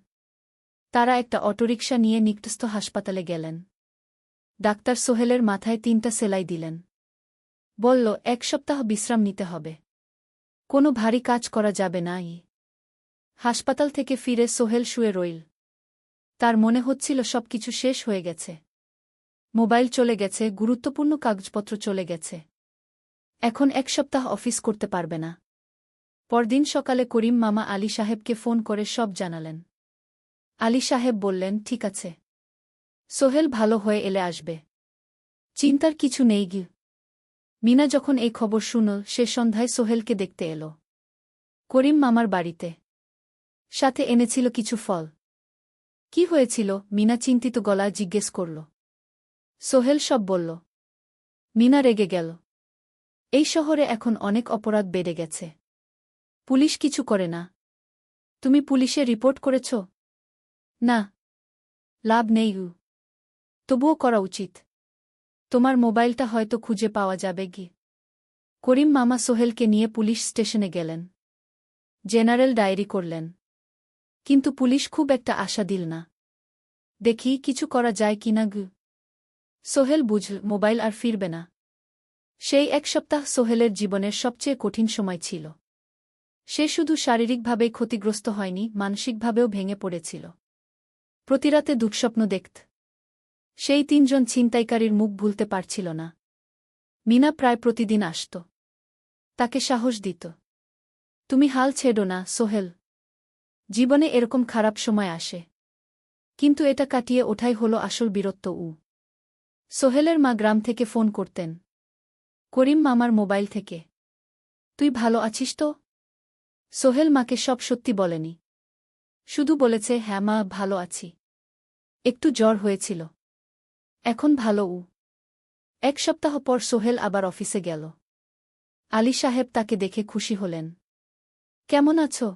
তারা একটা অটোরিকশা নিয়ে নিকটস্থ হাসপাতালে গেলেন। ডাক্তার সোহেলের মাথায় 3টা সেলাই দিলেন। বলল, 1 সপ্তাহ বিশ্রাম নিতে হবে। কোনো ভারী কাজ করা যাবে না। হাসপাতাল থেকে ফিরে সোহেল শুয়ে রইল। তার মনে হচ্ছিল সবকিছু শেষ হয়ে গেছে। মোবাইল চলে গেছে, গুরুত্বপূর্ণ কাগজপত্র চলে গেছে। এখন 1 সপ্তাহ অফিস করতে পারবে না। পরদিন সকালে করিম মামা আলী সাহেবকে ফোন করে সব জানালেন। আলী সাহেব বললেন, ঠিক আছে, সোহেল ভালো হয়ে এলে আসবে, চিন্তার কিছু নেই গি। মিনা যখন এই খবর শুনল, সে সন্ধ্যায় সোহেলকে দেখতে এল করিম মামার বাড়িতে। সাথে এনেছিল কিছু ফল। কি হয়েছিল? মিনা চিন্তিত গলায় জিজ্ঞেস করল। সোহেল সব বলল। মিনা রেগে গেল। এই শহরে এখন অনেক অপরাধ বেড়ে গেছে। পুলিশ কিছু করে না। তুমি পুলিশে রিপোর্ট করেছ? না। লাভ নেই। তবুও করা উচিত। তোমার মোবাইলটা হয়তো খুঁজে পাওয়া যাবে গি। করিম মামা সোহেলকে নিয়ে পুলিশ স্টেশনে গেলেন। জেনারেল ডায়েরি করলেন। কিন্তু পুলিশ খুব একটা আশা দিল না। দেখি কিছু করা যায় কিনা গু। সোহেল বুঝল মোবাইল আর ফিরবে না। সেই 1 সপ্তাহ সোহেলের জীবনের সবচেয়ে কঠিন সময় ছিল। সে শুধু শারীরিকভাবেই ক্ষতিগ্রস্ত হয়নি, মানসিকভাবেও ভেঙে পড়েছিল। প্রতিরাতে দুঃস্বপ্ন দেখত। সেই 3 জন ছিনতাইকারীর মুখ ভুলতে পারছিল না। মিনা প্রায় প্রতিদিন আসত। তাকে সাহস দিত। তুমি হাল ছেড়ো না সোহেল। জীবনে এরকম খারাপ সময় আসে। কিন্তু এটা কাটিয়ে ওঠাই হলো আসল বীরত্ব। সোহেলের মা গ্রাম থেকে ফোন করতেন। করিম মামার মোবাইল থেকে। তুই ভালো আছিস তো? সোহেল মাকে সব সত্যি বলেনি। শুধু বলেছে, হ্যাঁ মা, ভালো আছি। একটু জ্বর হয়েছিল। এখন ভালো। এক সপ্তাহ পর সোহেল আবার অফিসে গেল। আলী সাহেব তাকে দেখে খুশি হলেন। কেমন আছো?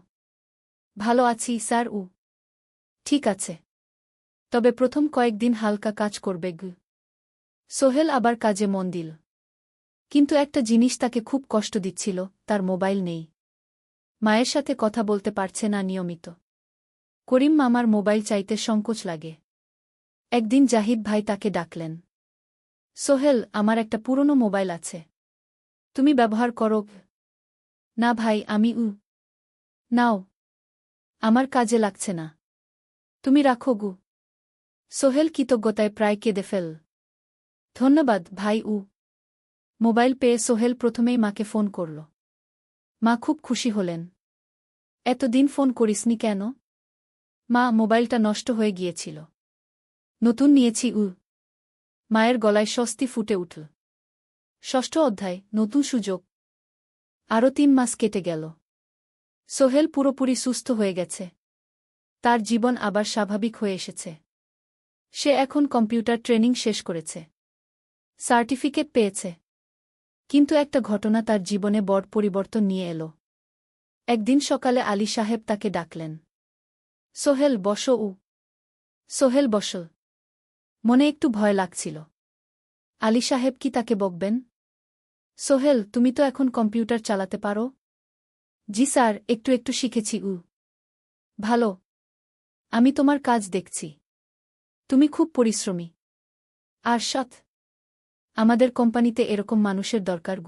ভালো আছি স্যার। ঠিক আছে। তবে প্রথম কয়েকদিন হালকা কাজ করবে। সোহেল আবার কাজে মন দিল। কিন্তু একটা জিনিস তাকে খুব কষ্ট দিচ্ছিল, তার মোবাইল নেই। মায়ের সাথে কথা বলতে পারছে না নিয়মিত। করিম মামার মোবাইল চাইতে সংকোচ লাগে। একদিন জাহিদ ভাই তাকে ডাকলেন। সোহেল, আমার একটা পুরনো মোবাইল আছে। তুমি ব্যবহার করো? না ভাই, আমি নাও। আমার কাজে লাগছে না। তুমি রাখো। সোহেল কৃতজ্ঞতায় প্রায় কেঁদে ফেল। ধন্যবাদ ভাই। মোবাইল পেয়ে সোহেল প্রথমেই মাকে ফোন করল। মা খুব খুশি হলেন। এতদিন ফোন করিসনি কেন? মা, মোবাইলটা নষ্ট হয়ে গিয়েছিল। নতুন নিয়েছি। মায়ের গলায় স্বস্তি ফুটে উঠল। ষষ্ঠ অধ্যায়, নতুন সুযোগ। আরও 3 মাস কেটে গেল। সোহেল পুরোপুরি সুস্থ হয়ে গেছে। তার জীবন আবার স্বাভাবিক হয়ে এসেছে। সে এখন কম্পিউটার ট্রেনিং শেষ করেছে। সার্টিফিকেট পেয়েছে। কিন্তু একটা ঘটনা তার জীবনে বড় পরিবর্তন নিয়ে এলো। একদিন সকালে আলী সাহেব তাকে ডাকলেন। সোহেল, বসো। সোহেল বসল। মনে একটু ভয় লাগছিল। আলী সাহেব কি তাকে বকবেন? সোহেল, তুমি তো এখন কম্পিউটার চালাতে পারো? জি স্যার, একটু একটু শিখেছি। ভালো। আমি তোমার কাজ দেখছি। তুমি খুব পরিশ্রমী আর সৎ। আমাদের কোম্পানিতে এরকম মানুষের দরকার।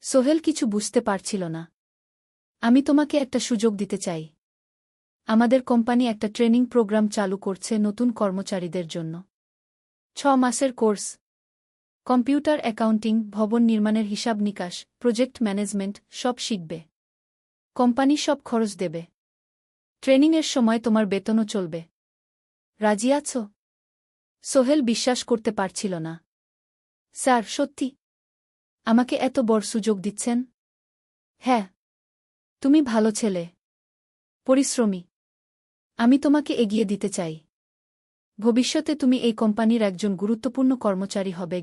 সোহেল কিছু বুঝতে পারছিল না। আমি তোমাকে একটা সুযোগ দিতে চাই। আমাদের কোম্পানি একটা ট্রেনিং প্রোগ্রাম চালু করছে নতুন কর্মচারীদের জন্য। 6 মাসের কোর্স। কম্পিউটার অ্যাকাউন্টিং, ভবন নির্মাণের হিসাব নিকাশ, প্রজেক্ট ম্যানেজমেন্ট সব শিখবে। কোম্পানি সব খরচ দেবে। ট্রেনিংয়ের সময় তোমার বেতনও চলবে। রাজি আছো? সোহেল বিশ্বাস করতে পারছিল না। স্যার, সত্যি? আমাকে এত বড় সুযোগ দিচ্ছেন? হ্যাঁ। তুমি ভালো ছেলে, পরিশ্রমী। আমি তোমাকে এগিয়ে দিতে চাই। ভবিষ্যতে তুমি এই কোম্পানির একজন গুরুত্বপূর্ণ কর্মচারী হবে।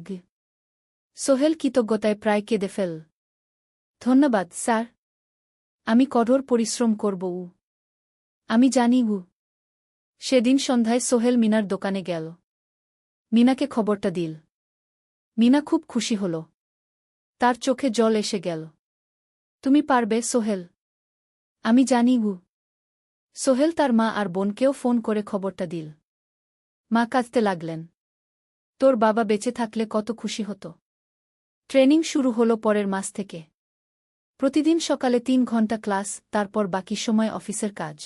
সোহেল কৃতজ্ঞতায় প্রায় কেঁদে ফেল। ধন্যবাদ স্যার। আমি কঠোর পরিশ্রম করব। আমি জানি। সেদিন সন্ধ্যায় সোহেল মিনার দোকানে গেল। মিনাকে খবরটা দিল। মিনা খুব খুশি হল। তার চোখে জল এসে গেল। তুমি পারবে সোহেল। আমি জানি। সোহেল তার মা আর বোনকেও ফোন করে খবরটা দিল। মা কাঁদতে লাগলেন। তোর বাবা বেঁচে থাকলে কত খুশি হতো। ট্রেনিং শুরু হলো পরের মাস থেকে। প্রতিদিন সকালে 3 ঘন্টা ক্লাস, তারপর বাকি সময় অফিসের কাজ।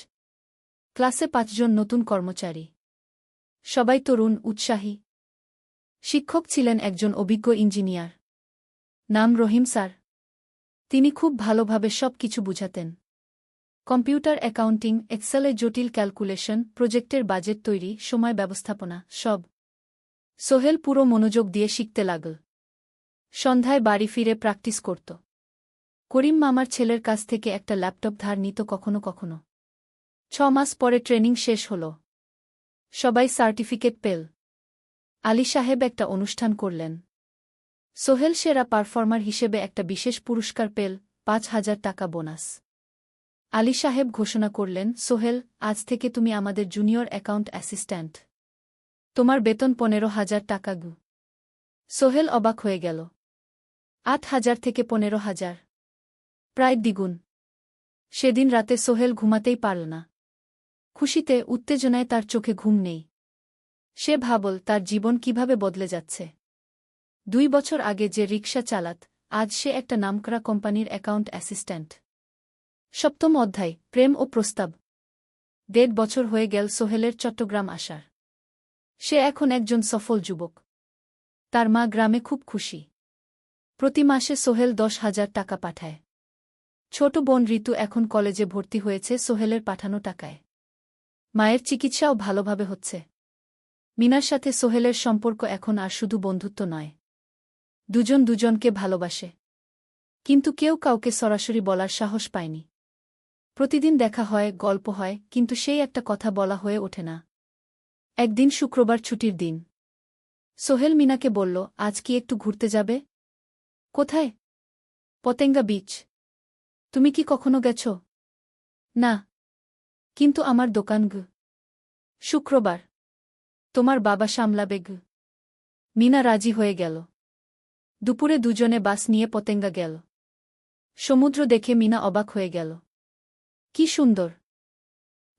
ক্লাসে 5 জন নতুন কর্মচারী। সবাই তরুণ, উৎসাহী। শিক্ষক ছিলেন একজন অভিজ্ঞ ইঞ্জিনিয়ার। নাম রহিম স্যার। তিনি খুব ভালোভাবে সব কিছু বুঝাতেন। কম্পিউটার অ্যাকাউন্টিং, এক্সেলে জটিল ক্যালকুলেশন, প্রজেক্টের বাজেট তৈরি, সময় ব্যবস্থাপনা সব। সোহেল পুরো মনোযোগ দিয়ে শিখতে লাগল। সন্ধ্যায় বাড়ি ফিরে প্র্যাকটিস করত। করিম মামার ছেলের কাছ থেকে একটা ল্যাপটপ ধার নিত কখনো কখনো। 6 মাস পরে ট্রেনিং শেষ হল। সবাই সার্টিফিকেট পেল। আলী সাহেব একটা অনুষ্ঠান করলেন। সোহেল সেরা পারফর্মার হিসেবে একটা বিশেষ পুরস্কার পেল, 5,000 টাকা বোনাস। আলী সাহেব ঘোষণা করলেন, সোহেল, আজ থেকে তুমি আমাদের জুনিয়র অ্যাকাউন্ট অ্যাসিস্ট্যান্ট। তোমার বেতন 15,000 টাকা। সোহেল অবাক হয়ে গেল। 8,000 থেকে 15,000, প্রায় দ্বিগুণ। সেদিন রাতে সোহেল ঘুমাতেই পারল না। খুশিতে, উত্তেজনায় তার চোখে ঘুম নেই। সে ভাবল তার জীবন কিভাবে বদলে যাচ্ছে। 2 বছর আগে যে রিকশা চালাত, আজ সে একটা নামকরা কোম্পানির অ্যাকাউন্ট অ্যাসিস্ট্যান্ট। 7ম অধ্যায়, প্রেম ও প্রস্তাব। 1.5 বছর হয়ে গেল সোহেলের চট্টগ্রাম আসার। সে এখন একজন সফল যুবক। তার মা গ্রামে খুব খুশি। প্রতি মাসে সোহেল 10,000 টাকা পাঠায়। ছোট বোন ঋতু এখন কলেজে ভর্তি হয়েছে সোহেলের পাঠানো টাকায়। মায়ের চিকিৎসাও ভালোভাবে হচ্ছে। মিনার সাথে সোহেলের সম্পর্ক এখন আর শুধু বন্ধুত্ব নয়। দুজন দুজনকে ভালোবাসে। কিন্তু কেউ কাউকে সরাসরি বলার সাহস পায়নি। প্রতিদিন দেখা হয়, গল্প হয়, কিন্তু সেই একটা কথা বলা হয়ে ওঠে না। একদিন শুক্রবার ছুটির দিন। সোহেল মিনাকে বলল, আজ কি একটু ঘুরতে যাবে? কোথায়? পতেঙ্গা বিচ। তুমি কি কখনো গেছ? না। কিন্তু আমার দোকান শুক্রবার। তোমার বাবা সামলাবে মিনা রাজি হয়ে গেল। দুপুরে দুজনে বাস নিয়ে পতেঙ্গা গেল। সমুদ্র দেখে মিনা অবাক হয়ে গেল। কি সুন্দর!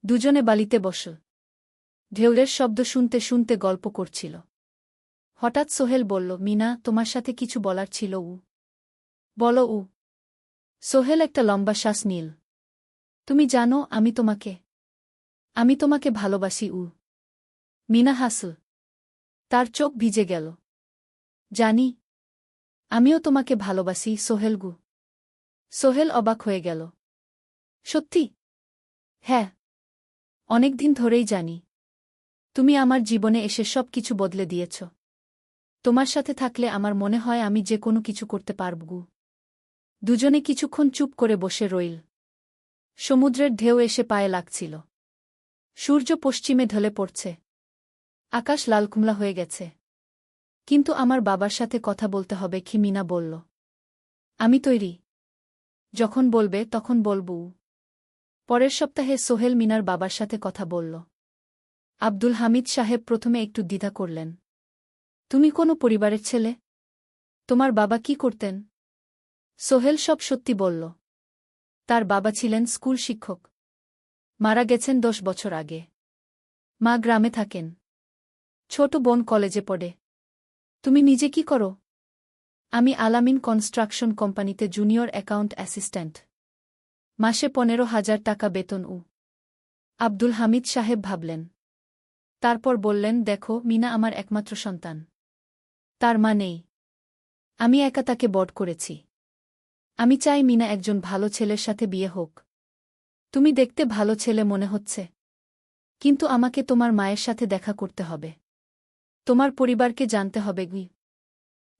দুজনে বালিতে বসল। ঢেউয়ের শব্দ শুনতে শুনতে গল্প করছিল। হঠাৎ সোহেল বলল, মিনা, তোমার সাথে কিছু বলার ছিল। বলো। সোহেল একটা লম্বা শ্বাস নিল। তুমি জানো আমি তোমাকে ভালোবাসি। মিনা হাসল। তার চোখ ভিজে গেল। জানি। আমিও তোমাকে ভালোবাসি সোহেল। সোহেল অবাক হয়ে গেল। সত্যি? হ্যাঁ। অনেকদিন ধরেই জানি। তুমি আমার জীবনে এসে সব কিছু বদলে দিয়েছ। তোমার সাথে থাকলে আমার মনে হয় আমি যে কোনো কিছু করতে পারব। দুজনে কিছুক্ষণ চুপ করে বসে রইল। সমুদ্রের ঢেউ এসে পায়ে লাগছিল। সূর্য পশ্চিমে ঢলে পড়ছে। আকাশ লালকুমলা হয়ে গেছে। কিন্তু আমার বাবার সাথে কথা বলতে হবে, কি মিনা বলল। আমি তৈরি। যখন বলবে তখন বলব। পরের সপ্তাহে সোহেল মিনার বাবার সাথে কথা বলল। আব্দুল হামিদ সাহেব প্রথমে একটু দ্বিধা করলেন। তুমি কোনো পরিবারের ছেলে? তোমার বাবা কি করতেন? সোহেল সব সত্যি বলল। তার বাবা ছিলেন স্কুল শিক্ষক। মারা গেছেন 10 বছর আগে। মা গ্রামে থাকেন। ছোট বোন কলেজে পড়ে। তুমি নিজে কি করো? আমি আলামিন কনস্ট্রাকশন কোম্পানিতে জুনিয়র অ্যাকাউন্ট অ্যাসিস্ট্যান্ট। মাসে 15,000 টাকা বেতন। আব্দুল হামিদ সাহেব ভাবলেন। তারপর বললেন, দেখো মিনা আমার একমাত্র সন্তান। তার মা নেই। আমি একা তাকে বড় করেছি। আমি চাই মিনা একজন ভালো ছেলের সাথে বিয়ে হোক। তুমি দেখতে ভালো ছেলে মনে হচ্ছে। কিন্তু আমাকে তোমার মায়ের সাথে দেখা করতে হবে। তোমার পরিবারকে জানতে হবে।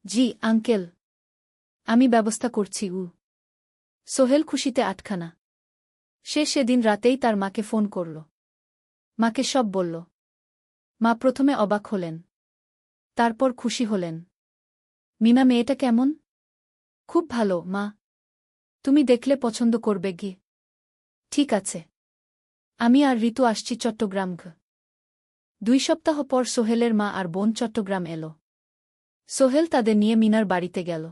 জি আঙ্কেল। আমি ব্যবস্থা করছি। সোহেল খুশিতে আটখানা। সে সেদিন রাতেই তার মাকে ফোন করল। মাকে সব বলল। মা প্রথমে অবাক হলেন। তারপর খুশি হলেন। মিনা মেয়েটা কেমন? খুব ভালো মা। তুমি দেখলে পছন্দ করবে। ঠিক আছে। আমি আর ঋতু আসছি চট্টগ্রাম। 2 সপ্তাহ পর সোহেলের মা আর বোন চট্টগ্রাম এলো। সোহেল তাদের নিয়ে মিনার বাড়িতে গেল।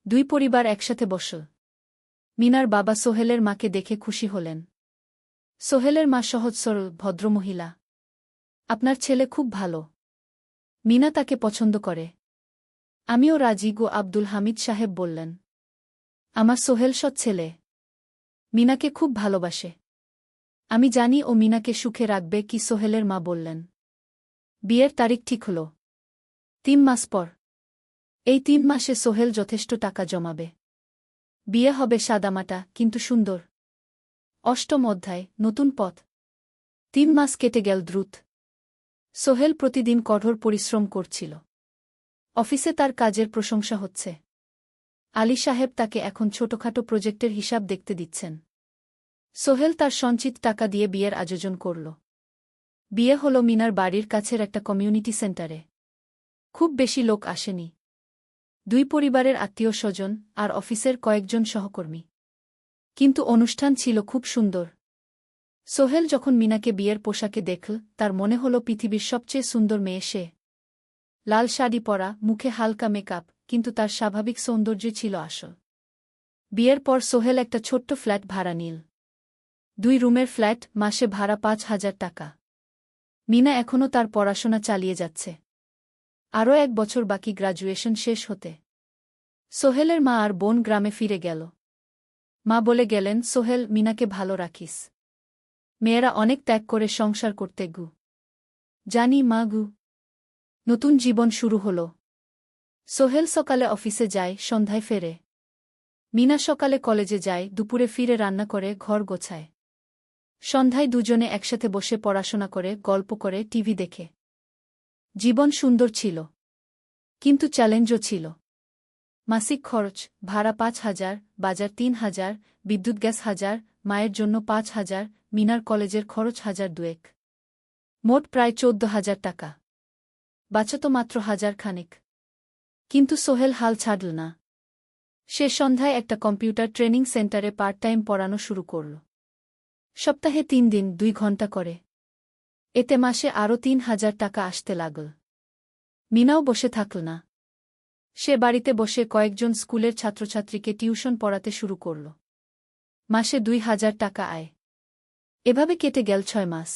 2 পরিবার একসাথে বসল। মিনার বাবা সোহেলের মাকে দেখে খুশি হলেন। সোহেলের মা সহজ সরল ভদ্রমহিলা। আপনার ছেলে খুব ভালো। মিনা তাকে পছন্দ করে। আমিও রাজি। আব্দুল হামিদ সাহেব বললেন। আমার সোহেল সৎ ছেলে। মিনাকে খুব ভালোবাসে। আমি জানি ও মিনাকে সুখে রাখবে। কি সোহেলের মা বললেন। বিয়ের তারিখ ঠিক হল 3 মাস পর। এই 3 মাসে সোহেল যথেষ্ট টাকা জমাবে। বিয়ে হবে সাদামাটা কিন্তু সুন্দর। 8ম অধ্যায়, নতুন পথ। 3 মাস কেটে গেল দ্রুত। সোহেল প্রতিদিন কঠোর পরিশ্রম করছিল। অফিসে তার কাজের প্রশংসা হচ্ছে। আলী সাহেব তাকে এখন ছোটখাটো প্রজেক্টের হিসাব দেখতে দিচ্ছেন। সোহেল তার সঞ্চিত টাকা দিয়ে বিয়ের আয়োজন করল। বিয়ে হল মিনার বাড়ির কাছের একটা কমিউনিটি সেন্টারে। খুব বেশি লোক আসেনি। 2 পরিবারের আত্মীয় স্বজন আর অফিসের কয়েকজন সহকর্মী। কিন্তু অনুষ্ঠান ছিল খুব সুন্দর। সোহেল যখন মিনাকে বিয়ের পোশাকে দেখল, তার মনে হল পৃথিবীর সবচেয়ে সুন্দর মেয়ে সে। লাল শাড়ি পরা, মুখে হালকা মেকআপ, কিন্তু তার স্বাভাবিক সৌন্দর্য ছিল আসল। বিয়ের পর সোহেল একটা ছোট্ট ফ্ল্যাট ভাড়া নিল। 2 রুমের ফ্ল্যাট, মাসে ভাড়া 5,000 টাকা। মিনা এখনও তার পড়াশোনা চালিয়ে যাচ্ছে। আরও 1 বছর বাকি গ্র্যাজুয়েশন শেষ হতে। সোহেলের মা আর বোন গ্রামে ফিরে গেল। মা বলে গেলেন, সোহেল, মিনাকে ভালো রাখিস। মেয়েরা অনেক ত্যাগ করে সংসার করতে। জানি মা। নতুন জীবন শুরু হল। সোহেল সকালে অফিসে যায়, সন্ধ্যায় ফেরে। মিনা সকালে কলেজে যায়, দুপুরে ফিরে রান্না করে, ঘর গোছায়। সন্ধ্যায় দুজনে একসাথে বসে পড়াশোনা করে, গল্প করে, টিভি দেখে। জীবন সুন্দর ছিল। কিন্তু চ্যালেঞ্জও ছিল। মাসিক খরচ, ভাড়া 5,000, বাজার 3,000, বিদ্যুৎ গ্যাস 1,000, মায়ের জন্য 5,000, মিনার কলেজের খরচ 1,000 দুয়েক। মোট প্রায় 14,000 টাকা। বাঁচত মাত্র 1,000 খানেক। কিন্তু সোহেল হাল ছাড়ল না। সে সন্ধ্যায় একটা কম্পিউটার ট্রেনিং সেন্টারে পার্ট টাইম পড়ানো শুরু করল। সপ্তাহে 3 দিন 2 ঘন্টা করে। এতে মাসে আরও 3,000 টাকা আসতে লাগল। মিনাও বসে থাকল না। সে বাড়িতে বসে কয়েকজন স্কুলের ছাত্রছাত্রীকে টিউশন পড়াতে শুরু করল। মাসে 2,000 টাকা আয়। এভাবে কেটে গেল 6 মাস।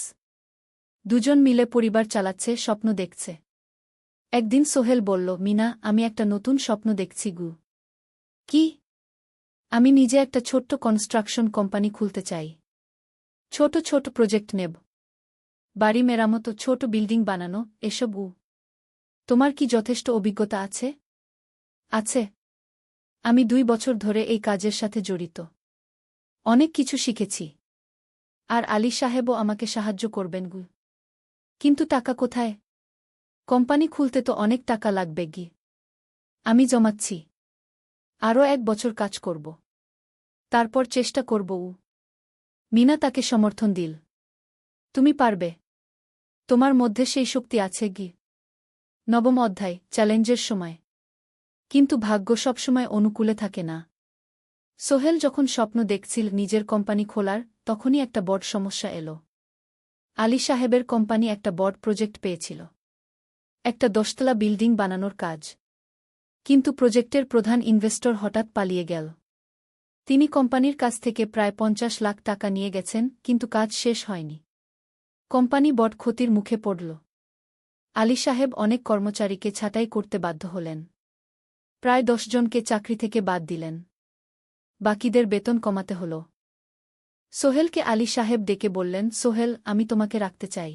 দুজন মিলে পরিবার চালাচ্ছে, স্বপ্ন দেখছে। একদিন সোহেল বলল, মিনা, আমি একটা নতুন স্বপ্ন দেখছি গু। কি? আমি নিজে একটা ছোট্ট কনস্ট্রাকশন কোম্পানি খুলতে চাই। ছোট ছোট প্রজেক্ট নেব। বাড়ি মেরামত, ছোট বিল্ডিং বানানো, এসব। তোমার কি যথেষ্ট অভিজ্ঞতা আছে? আছে। আমি 2 বছর ধরে এই কাজের সাথে জড়িত। অনেক কিছু শিখেছি। আর আলী সাহেবও আমাকে সাহায্য করবেন গু। কিন্তু টাকা কোথায়? কোম্পানি খুলতে তো অনেক টাকা লাগবে গি। আমি জমাচ্ছি। আরও 1 বছর কাজ করব। তারপর চেষ্টা করব। মিনা তাকে সমর্থন দিল। তুমি পারবে। তোমার মধ্যে সেই শক্তি আছে গি। নবম অধ্যায়, চ্যালেঞ্জের সময়। কিন্তু ভাগ্য সবসময় অনুকূলে থাকে না। সোহেল যখন স্বপ্ন দেখছিল নিজের কোম্পানি খোলার, তখনই একটা বড় সমস্যা এলো। আলী সাহেবের কোম্পানি একটা বড় প্রজেক্ট পেয়েছিল। একটা 10তলা বিল্ডিং বানানোর কাজ। কিন্তু প্রজেক্টের প্রধান ইনভেস্টর হঠাৎ পালিয়ে গেল। তিনি কোম্পানির কাছ থেকে প্রায় 50 লাখ টাকা নিয়ে গেছেন, কিন্তু কাজ শেষ হয়নি। কোম্পানি বড় ক্ষতির মুখে পড়ল। আলী সাহেব অনেক কর্মচারীকে ছাঁটাই করতে বাধ্য হলেন। প্রায় 10 জনকে চাকরি থেকে বাদ দিলেন। বাকিদের বেতন কমাতে হল। সোহেলকে আলী সাহেব ডেকে বললেন, সোহেল, আমি তোমাকে রাখতে চাই।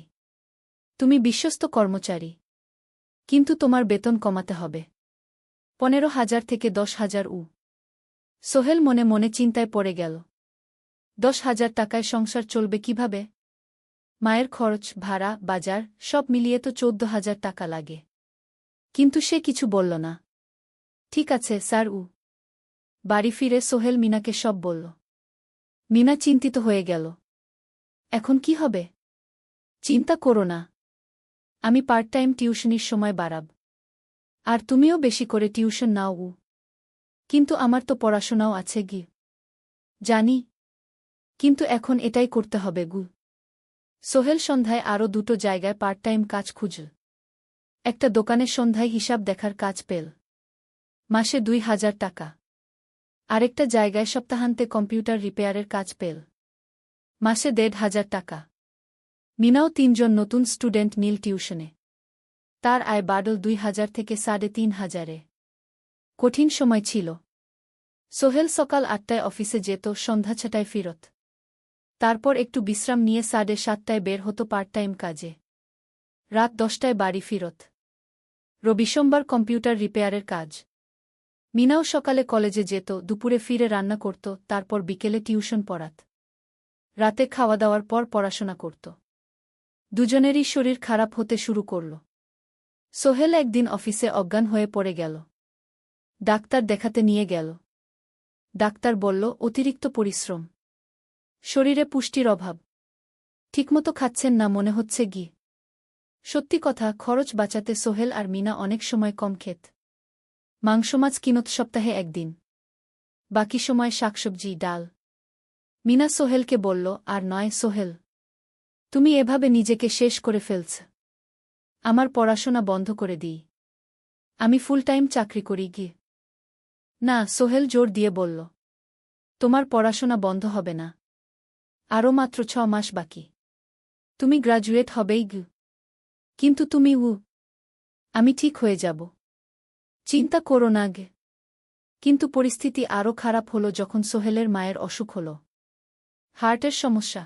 তুমি বিশ্বস্ত কর্মচারী। কিন্তু তোমার বেতন কমাতে হবে। 15,000 থেকে 10,000। সোহেল মনে মনে চিন্তায় পড়ে গেল। 10,000 টাকায় সংসার চলবে কিভাবে? মায়ের খরচ, ভাড়া, বাজার সব মিলিয়ে তো 14,000 টাকা লাগে। কিন্তু সে কিছু বলল না। ঠিক আছে স্যার। বাড়ি ফিরে সোহেল মিনাকে সব বলল। মিনা চিন্তিত হয়ে গেল। এখন কি হবে? চিন্তা করো না। আমি পার্ট টাইম টিউশনির সময় বাড়াব। আর তুমিও বেশি করে টিউশন নাও। কিন্তু আমার তো পড়াশোনাও আছে গি। জানি। কিন্তু এখন এটাই করতে হবে গু। সোহেল সন্ধ্যায় আরও 2টো জায়গায় পার্ট টাইম কাজ খুঁজল। একটা দোকানের সন্ধ্যায় হিসাব দেখার কাজ পেল। মাসে 2,000 টাকা। আরেকটা জায়গায় সপ্তাহান্তে কম্পিউটার রিপেয়ারের কাজ পেল। মাসে 1,500 টাকা। মিনাও 3 জন নতুন স্টুডেন্ট নিল টিউশনে। তার আয় বাড়ল 2,000 থেকে 3,500। কঠিন সময় ছিল। সোহেল সকাল 8টায় অফিসে যেত, সন্ধ্যা 6টায় ফিরত। তারপর একটু বিশ্রাম নিয়ে 7:30টায় বের হতো পার্ট টাইম কাজে। রাত 10টায় বাড়ি ফিরত। রবি-সোমবার কম্পিউটার রিপেয়ারের কাজ। মিনাও সকালে কলেজে যেত, দুপুরে ফিরে রান্না করত, তারপর বিকেলে টিউশন পড়াত। রাতে খাওয়া দাওয়ার পর পড়াশোনা করত। দুজনেরই শরীর খারাপ হতে শুরু করল। সোহেল একদিন অফিসে অজ্ঞান হয়ে পড়ে গেল। ডাক্তার দেখাতে নিয়ে গেল। ডাক্তার বলল, অতিরিক্ত পরিশ্রম। শরীরে পুষ্টির অভাব। ঠিকমতো খাচ্ছেন না মনে হচ্ছে গি। সত্যি কথা, খরচ বাঁচাতে সোহেল আর মিনা অনেক সময় কম খেত। মাংস মাছ কিনত সপ্তাহে 1 দিন। বাকি সময় শাকসবজি, ডাল। মিনা সোহেলকে বলল, আর নয় সোহেল। তুমি এভাবে নিজেকে শেষ করে ফেলছ। আমার পড়াশোনা বন্ধ করে দিই। আমি ফুল টাইম চাকরি করি গি। না, সোহেল জোর দিয়ে বলল। তোমার পড়াশোনা বন্ধ হবে না। আরও মাত্র 6 মাস বাকি। তুমি গ্রাজুয়েট হবেই গি। কিন্তু তুমি। আমি ঠিক হয়ে যাব। চিন্তা করো না গে। কিন্তু পরিস্থিতি আরও খারাপ হলো যখন সোহেলের মায়ের অসুখ হল। হার্টের সমস্যা।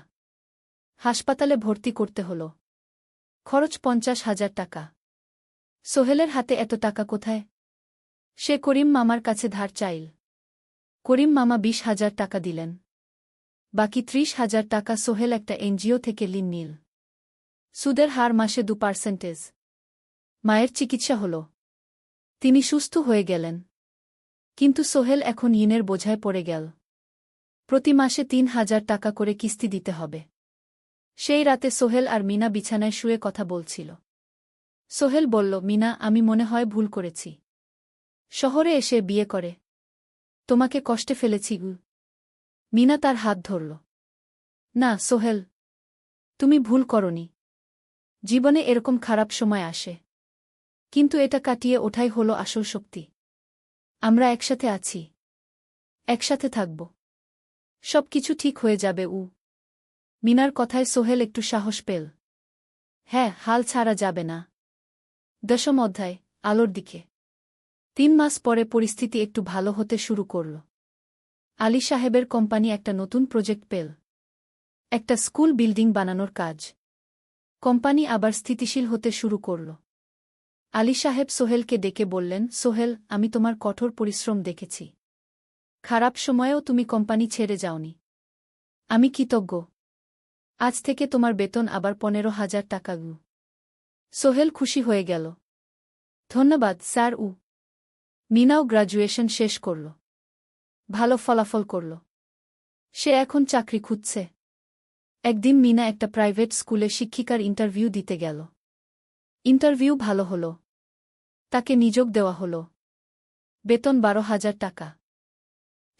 হাসপাতালে ভর্তি করতে হল। খরচ 50,000 টাকা। সোহেলের হাতে এত টাকা কোথায়? সে করিম মামার কাছে ধার চাইল। করিম মামা 20,000 টাকা দিলেন। বাকি 30,000 টাকা সোহেল একটা এনজিও থেকে ঋণ নিল। সুদের হার মাসে 2%। মায়ের চিকিৎসা হল। তিনি সুস্থ হয়ে গেলেন। কিন্তু সোহেল এখন ঋণের বোঝায় পড়ে গেল। প্রতি মাসে 3,000 টাকা করে কিস্তি দিতে হবে। সেই রাতে সোহেল আর মিনা বিছানায় শুয়ে কথা বলছিল। সোহেল বলল, মিনা, আমি মনে হয় ভুল করেছি। শহরে এসে বিয়ে করে তোমাকে কষ্টে ফেলেছি গু। মিনা তার হাত ধরল। না সোহেল, তুমি ভুল করনি। জীবনে এরকম খারাপ সময় আসে, কিন্তু এটা কাটিয়ে ওঠাই হলো আসল শক্তি। আমরা একসাথে আছি, একসাথে থাকব, সবকিছু ঠিক হয়ে যাবে। মিনার কথায় সোহেল একটু সাহস পেল। হ্যাঁ, হাল ছাড়া যাবে না। 10ম অধ্যায়, আলোর দিকে। 3 মাস পরে পরিস্থিতি একটু ভালো হতে শুরু করল। আলী সাহেবের কোম্পানি একটা নতুন প্রজেক্ট পেল, একটা স্কুল বিল্ডিং বানানোর কাজ। কোম্পানি আবার স্থিতিশীল হতে শুরু করল। আলী সাহেব সোহেলকে ডেকে বললেন, সোহেল, আমি তোমার কঠোর পরিশ্রম দেখেছি। খারাপ সময়েও তুমি কোম্পানি ছেড়ে যাওনি। আমি কৃতজ্ঞ। আজ থেকে তোমার বেতন আবার 15,000 টাকা। সোহেল খুশি হয়ে গেল। ধন্যবাদ স্যার। মিনাও গ্র্যাজুয়েশন শেষ করল, ভালো ফলাফল করল। সে এখন চাকরি খুঁজছে। একদিন মিনা একটা প্রাইভেট স্কুলে শিক্ষিকার ইন্টারভিউ দিতে গেল। ইন্টারভিউ ভালো হল, তাকে নিযোগ দেওয়া হল। বেতন 12,000 টাকা।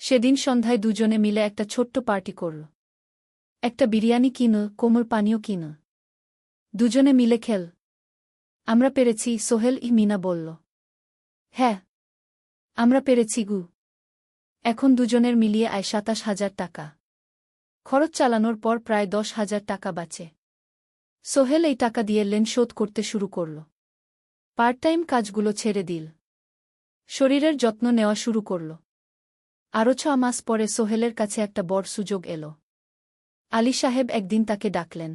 সেদিন সন্ধ্যায় দুজনে মিলে একটা ছোট্ট পার্টি করল। একটা বিরিয়ানি কিনল, কোমল পানীয় কিনল। দুজনে মিলে খেল। আমরা পেরেছি সোহেল, মিনা বলল। হ্যাঁ, আমরা পেরেছি গু। এখন দুজনের মিলিয়ে আয় 27,000 টাকা। খরচ চালানোর পর প্রায় 10,000 টাকা বাঁচে। সোহেল এই টাকা দিয়ে লোন শোধ করতে শুরু করল। পার্ট টাইম কাজগুলো ছেড়ে দিল। শরীরের যত্ন নেওয়া শুরু করল। আরও 6 মাস পরে সোহেলের কাছে একটা বড় সুযোগ এল। আলী সাহেব একদিন তাকে ডাকলেন।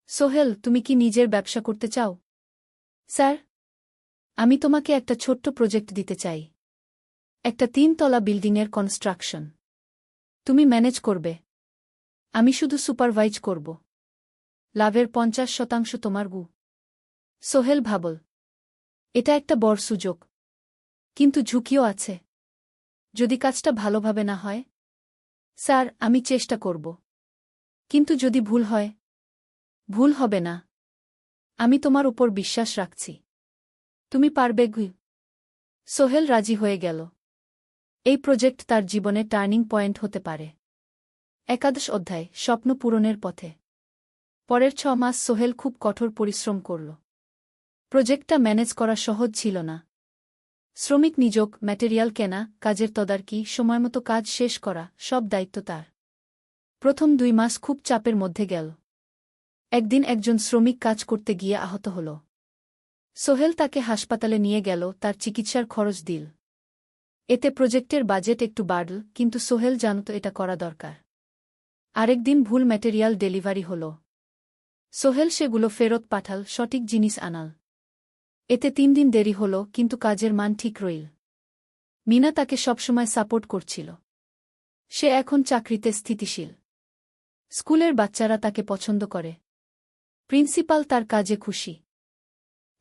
সোহেল, তুমি কি নিজের ব্যবসা করতে চাও? স্যার, আমি তোমাকে একটা ছোট্ট প্রজেক্ট দিতে চাই। একটা 3 তলা বিল্ডিংয়ের কনস্ট্রাকশন। তুমি ম্যানেজ করবে, আমি শুধু সুপারভাইজ করব। লাভের 50% তোমার গু। সোহেল ভাবল, এটা একটা বড় সুযোগ, কিন্তু ঝুঁকিও আছে। যদি কাজটা ভালোভাবে না হয়? স্যার, আমি চেষ্টা করব, কিন্তু যদি ভুল হয়? ভুল হবে না। আমি তোমার উপর বিশ্বাস রাখছি, তুমি পারবে গু। সোহেল রাজি হয়ে গেল। এই প্রজেক্ট তার জীবনে টার্নিং পয়েন্ট হতে পারে। 11 অধ্যায়, স্বপ্ন পূরণের পথে। পরের 6 মাস সোহেল খুব কঠোর পরিশ্রম করল। প্রজেক্টটা ম্যানেজ করা সহজ ছিল না। শ্রমিক নিযোগ, ম্যাটেরিয়াল কেনা, কাজের তদারকি, সময়মতো কাজ শেষ করা, সব দায়িত্ব তার। প্রথম 2 মাস খুব চাপের মধ্যে গেল। একদিন একজন শ্রমিক কাজ করতে গিয়ে আহত হল। সোহেল তাকে হাসপাতালে নিয়ে গেল, তার চিকিৎসার খরচ দিল। এতে প্রজেক্টের বাজেট একটু বাড়ল, কিন্তু সোহেল জানত এটা করা দরকার। আরেকদিন ভুল ম্যাটেরিয়াল ডেলিভারি হল। সোহেল সেগুলো ফেরত পাঠাল, সঠিক জিনিস আনাল। এতে 3 দিন দেরি হল, কিন্তু কাজের মান ঠিক রইল। মিনা তাকে সবসময় সাপোর্ট করছিল। সে এখন চাকরিতে স্থিতিশীল। স্কুলের বাচ্চারা তাকে পছন্দ করে। প্রিন্সিপাল তার কাজে খুশি।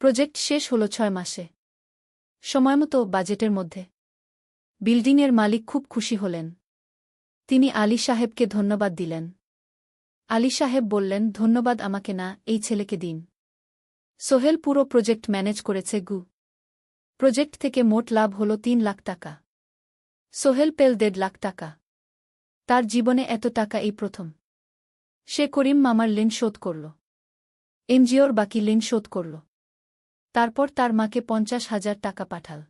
প্রজেক্ট শেষ হল 6 মাসে। সময়মতো, বাজেটের মধ্যে। বিল্ডিংয়ের মালিক খুব খুশি হলেন। তিনি আলী সাহেবকে ধন্যবাদ দিলেন। আলী সাহেব বললেন, ধন্যবাদ আমাকে না, এই ছেলেকে দিন। সোহেল পুরো প্রজেক্ট ম্যানেজ করেছে গু। প্রজেক্ট থেকে মোট লাভ হল 3 লাখ টাকা। সোহেল পেল 1.5 লাখ টাকা। তার জীবনে এত টাকা এই প্রথম। সে করিম মামার ঋণ শোধ করল। এনজিওর বাকি ঋণ শোধ করল। তারপর তার মাকে 50,000 টাকা পাঠাল।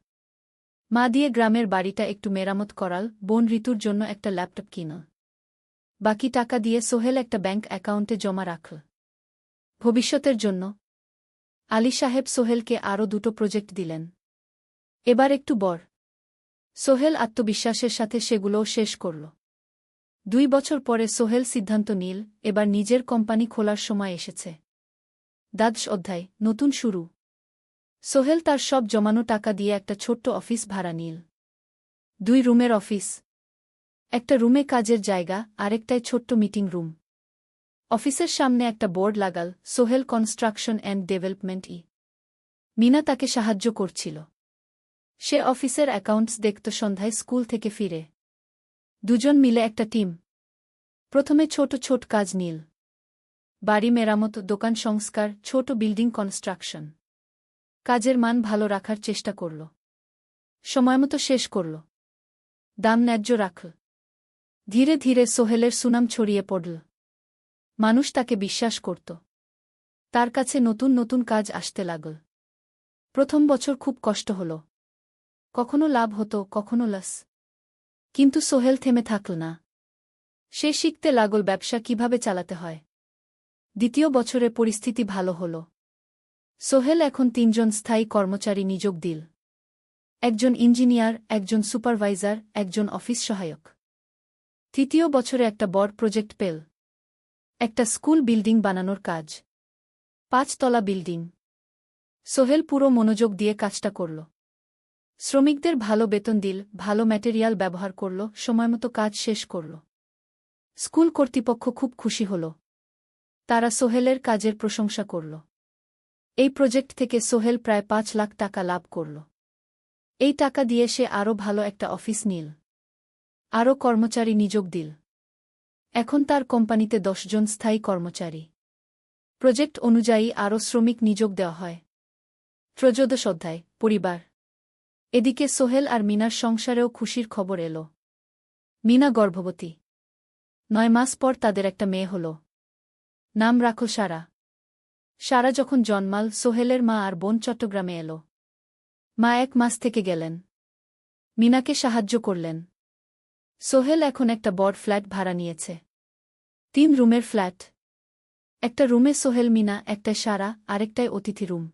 মা দিয়ে গ্রামের বাড়িটা একটু মেরামত করাল, বোন ঋতুর জন্য একটা ল্যাপটপ কিনল। বাকি টাকা দিয়ে সোহেল একটা ব্যাংক অ্যাকাউন্টে জমা রাখল, ভবিষ্যতের জন্য। আলী সাহেব সোহেলকে আরও 2টো প্রজেক্ট দিলেন। এবার একটু বড়। সোহেল আত্মবিশ্বাসের সাথে সেগুলোও শেষ করল। 2 বছর পরে সোহেল সিদ্ধান্ত নিল, এবার নিজের কোম্পানি খোলার সময় এসেছে। 10 অধ্যায়, নতুন শুরু। সোহেল তার সব জমানো টাকা দিয়ে একটা ছোট্ট অফিস ভাড়া নিল। 2 রুমের অফিস। একটা রুমে কাজের জায়গা, আরেকটায় ছোট্ট মিটিং রুম। অফিসের সামনে একটা বোর্ড লাগাল, Sohel construction and development. Mina তাকে সাহায্য করছিল। সে অফিসের অ্যাকাউন্টস দেখত সন্ধ্যায় স্কুল থেকে ফিরে। দুজন মিলে একটা টিম। প্রথমে ছোট ছোট কাজ নিল। বাড়ি মেরামত, দোকান সংস্কার, ছোট বিল্ডিং কনস্ট্রাকশন। কাজের মান ভালো রাখার চেষ্টা করল। সময়মতো শেষ করল। দাম ন্যায্য রাখল। ধীরে ধীরে সোহেলের সুনাম ছড়িয়ে পড়ল। মানুষ তাকে বিশ্বাস করত। তার কাছে নতুন নতুন কাজ আসতে লাগল। প্রথম বছর খুব কষ্ট হল। কখনো লাভ হতো, কখনো লস। কিন্তু সোহেল থেমে থাকল না। সে শিখতে লাগল ব্যবসা কিভাবে চালাতে হয়। দ্বিতীয় বছরে পরিস্থিতি ভালো হল। সোহেল এখন ৩ জন স্থায়ী কর্মচারী নিয়োগ দিল। একজন ইঞ্জিনিয়ার, একজন সুপারভাইজার, একজন অফিস সহায়ক। তৃতীয় বছরে একটা বড় প্রজেক্ট পেল। একটা স্কুল বিল্ডিং বানানোর কাজ। ৫ তলা বিল্ডিং। সোহেল পুরো মনোযোগ দিয়ে কাজটা করল। শ্রমিকদের ভালো বেতন দিল, ভালো ম্যাটেরিয়াল ব্যবহার করল, সময়মতো কাজ শেষ করল। স্কুল কর্তৃপক্ষ খুব খুশি হল। তারা সোহেলের কাজের প্রশংসা করল। এই প্রজেক্ট থেকে সোহেল প্রায় ৫ লাখ টাকা লাভ করল। এই টাকা দিয়ে সে আরও ভালো একটা অফিস নিল। আরও কর্মচারী নিয়োগ দিল। এখন তার কোম্পানিতে ১০ জন স্থায়ী কর্মচারী। প্রজেক্ট অনুযায়ী আরও শ্রমিক নিয়োগ দেওয়া হয়। ১৩ অধ্যায়, পরিবার। এদিকে সোহেল আর মিনার সংসারেও খুশির খবর এল। মিনা গর্ভবতী। ৯ মাস পর তাদের একটা মেয়ে হল। নাম রাখল সারা। সারা যখন জন্মাল, সোহেলের মা আর বোন চট্টগ্রামে এল। মা ১ মাস থেকে গেলেন। মিনাকে সাহায্য করলেন। সোহেল এখন একটা বড় ফ্ল্যাট ভাড়া নিয়েছে। ৩ রুমের ফ্ল্যাট। একটা রুমে সোহেল, মিনা, একটায় সারা, আরেকটায় অতিথি রুম।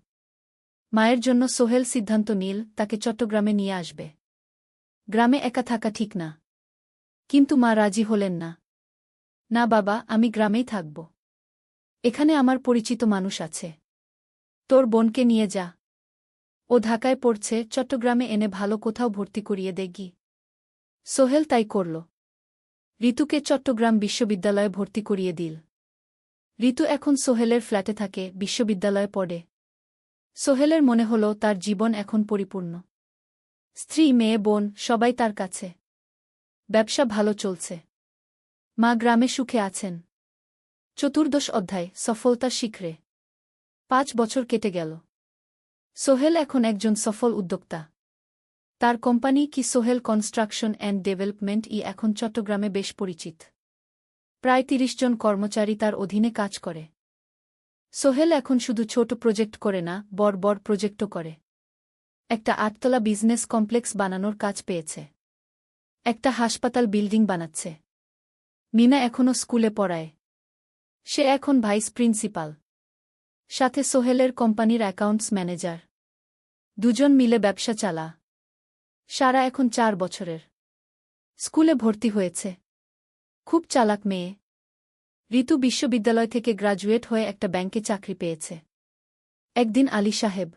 মায়ের জন্য সোহেল সিদ্ধান্ত নিল তাকে চট্টগ্রামে নিয়ে আসবে। গ্রামে একা থাকা ঠিক না। কিন্তু মা রাজি হলেন না। না বাবা, আমি গ্রামেই থাকব। এখানে আমার পরিচিত মানুষ আছে। তোর বোনকে নিয়ে যা। ও ঢাকায় পড়ছে, চট্টগ্রামে এনে ভালো কোথাও ভর্তি করিয়ে দেখি। সোহেল তাই করল। ঋতুকে চট্টগ্রাম বিশ্ববিদ্যালয়ে ভর্তি করিয়ে দিল। ঋতু এখন সোহেলের ফ্ল্যাটে থাকে, বিশ্ববিদ্যালয়ে পড়ে। সোহেলের মনে হল তার জীবন এখন পরিপূর্ণ। স্ত্রী, মেয়ে, বোন সবাই তার কাছে। ব্যবসা ভালো চলছে। মা গ্রামে সুখে আছেন। ১৪ অধ্যায়, সফলতার শিখরে। ৫ বছর কেটে গেল। সোহেল এখন একজন সফল উদ্যোক্তা। তার কোম্পানি কি সোহেল কনস্ট্রাকশন অ্যান্ড ডেভেলপমেন্ট এখন চট্টগ্রামে বেশ পরিচিত। প্রায় ৩০ জন কর্মচারী তার অধীনে কাজ করে। সোহেল এখন শুধু ছোট প্রজেক্ট করে না, বড় বড় প্রজেক্টও করে। একটা ৮ তলা বিজনেস কমপ্লেক্স বানানোর কাজ পেয়েছে। একটা হাসপাতাল বিল্ডিং বানাচ্ছে। মিনা এখনও স্কুলে পড়ায়। সে এখন ভাইস প্রিন্সিপাল। সাথে সোহেলের কোম্পানির অ্যাকাউন্টস ম্যানেজার। ২ জন মিলে ব্যবসা চালা। সারা এখন ৪ বছরের। স্কুলে ভর্তি হয়েছে। খুব চালাক মেয়ে। ঋতু বিশ্ববিদ্যালয় থেকে গ্রাজুয়েট হয়ে একটা ব্যাংকে চাকরি পেয়েছে। একদিন আলী সাহেব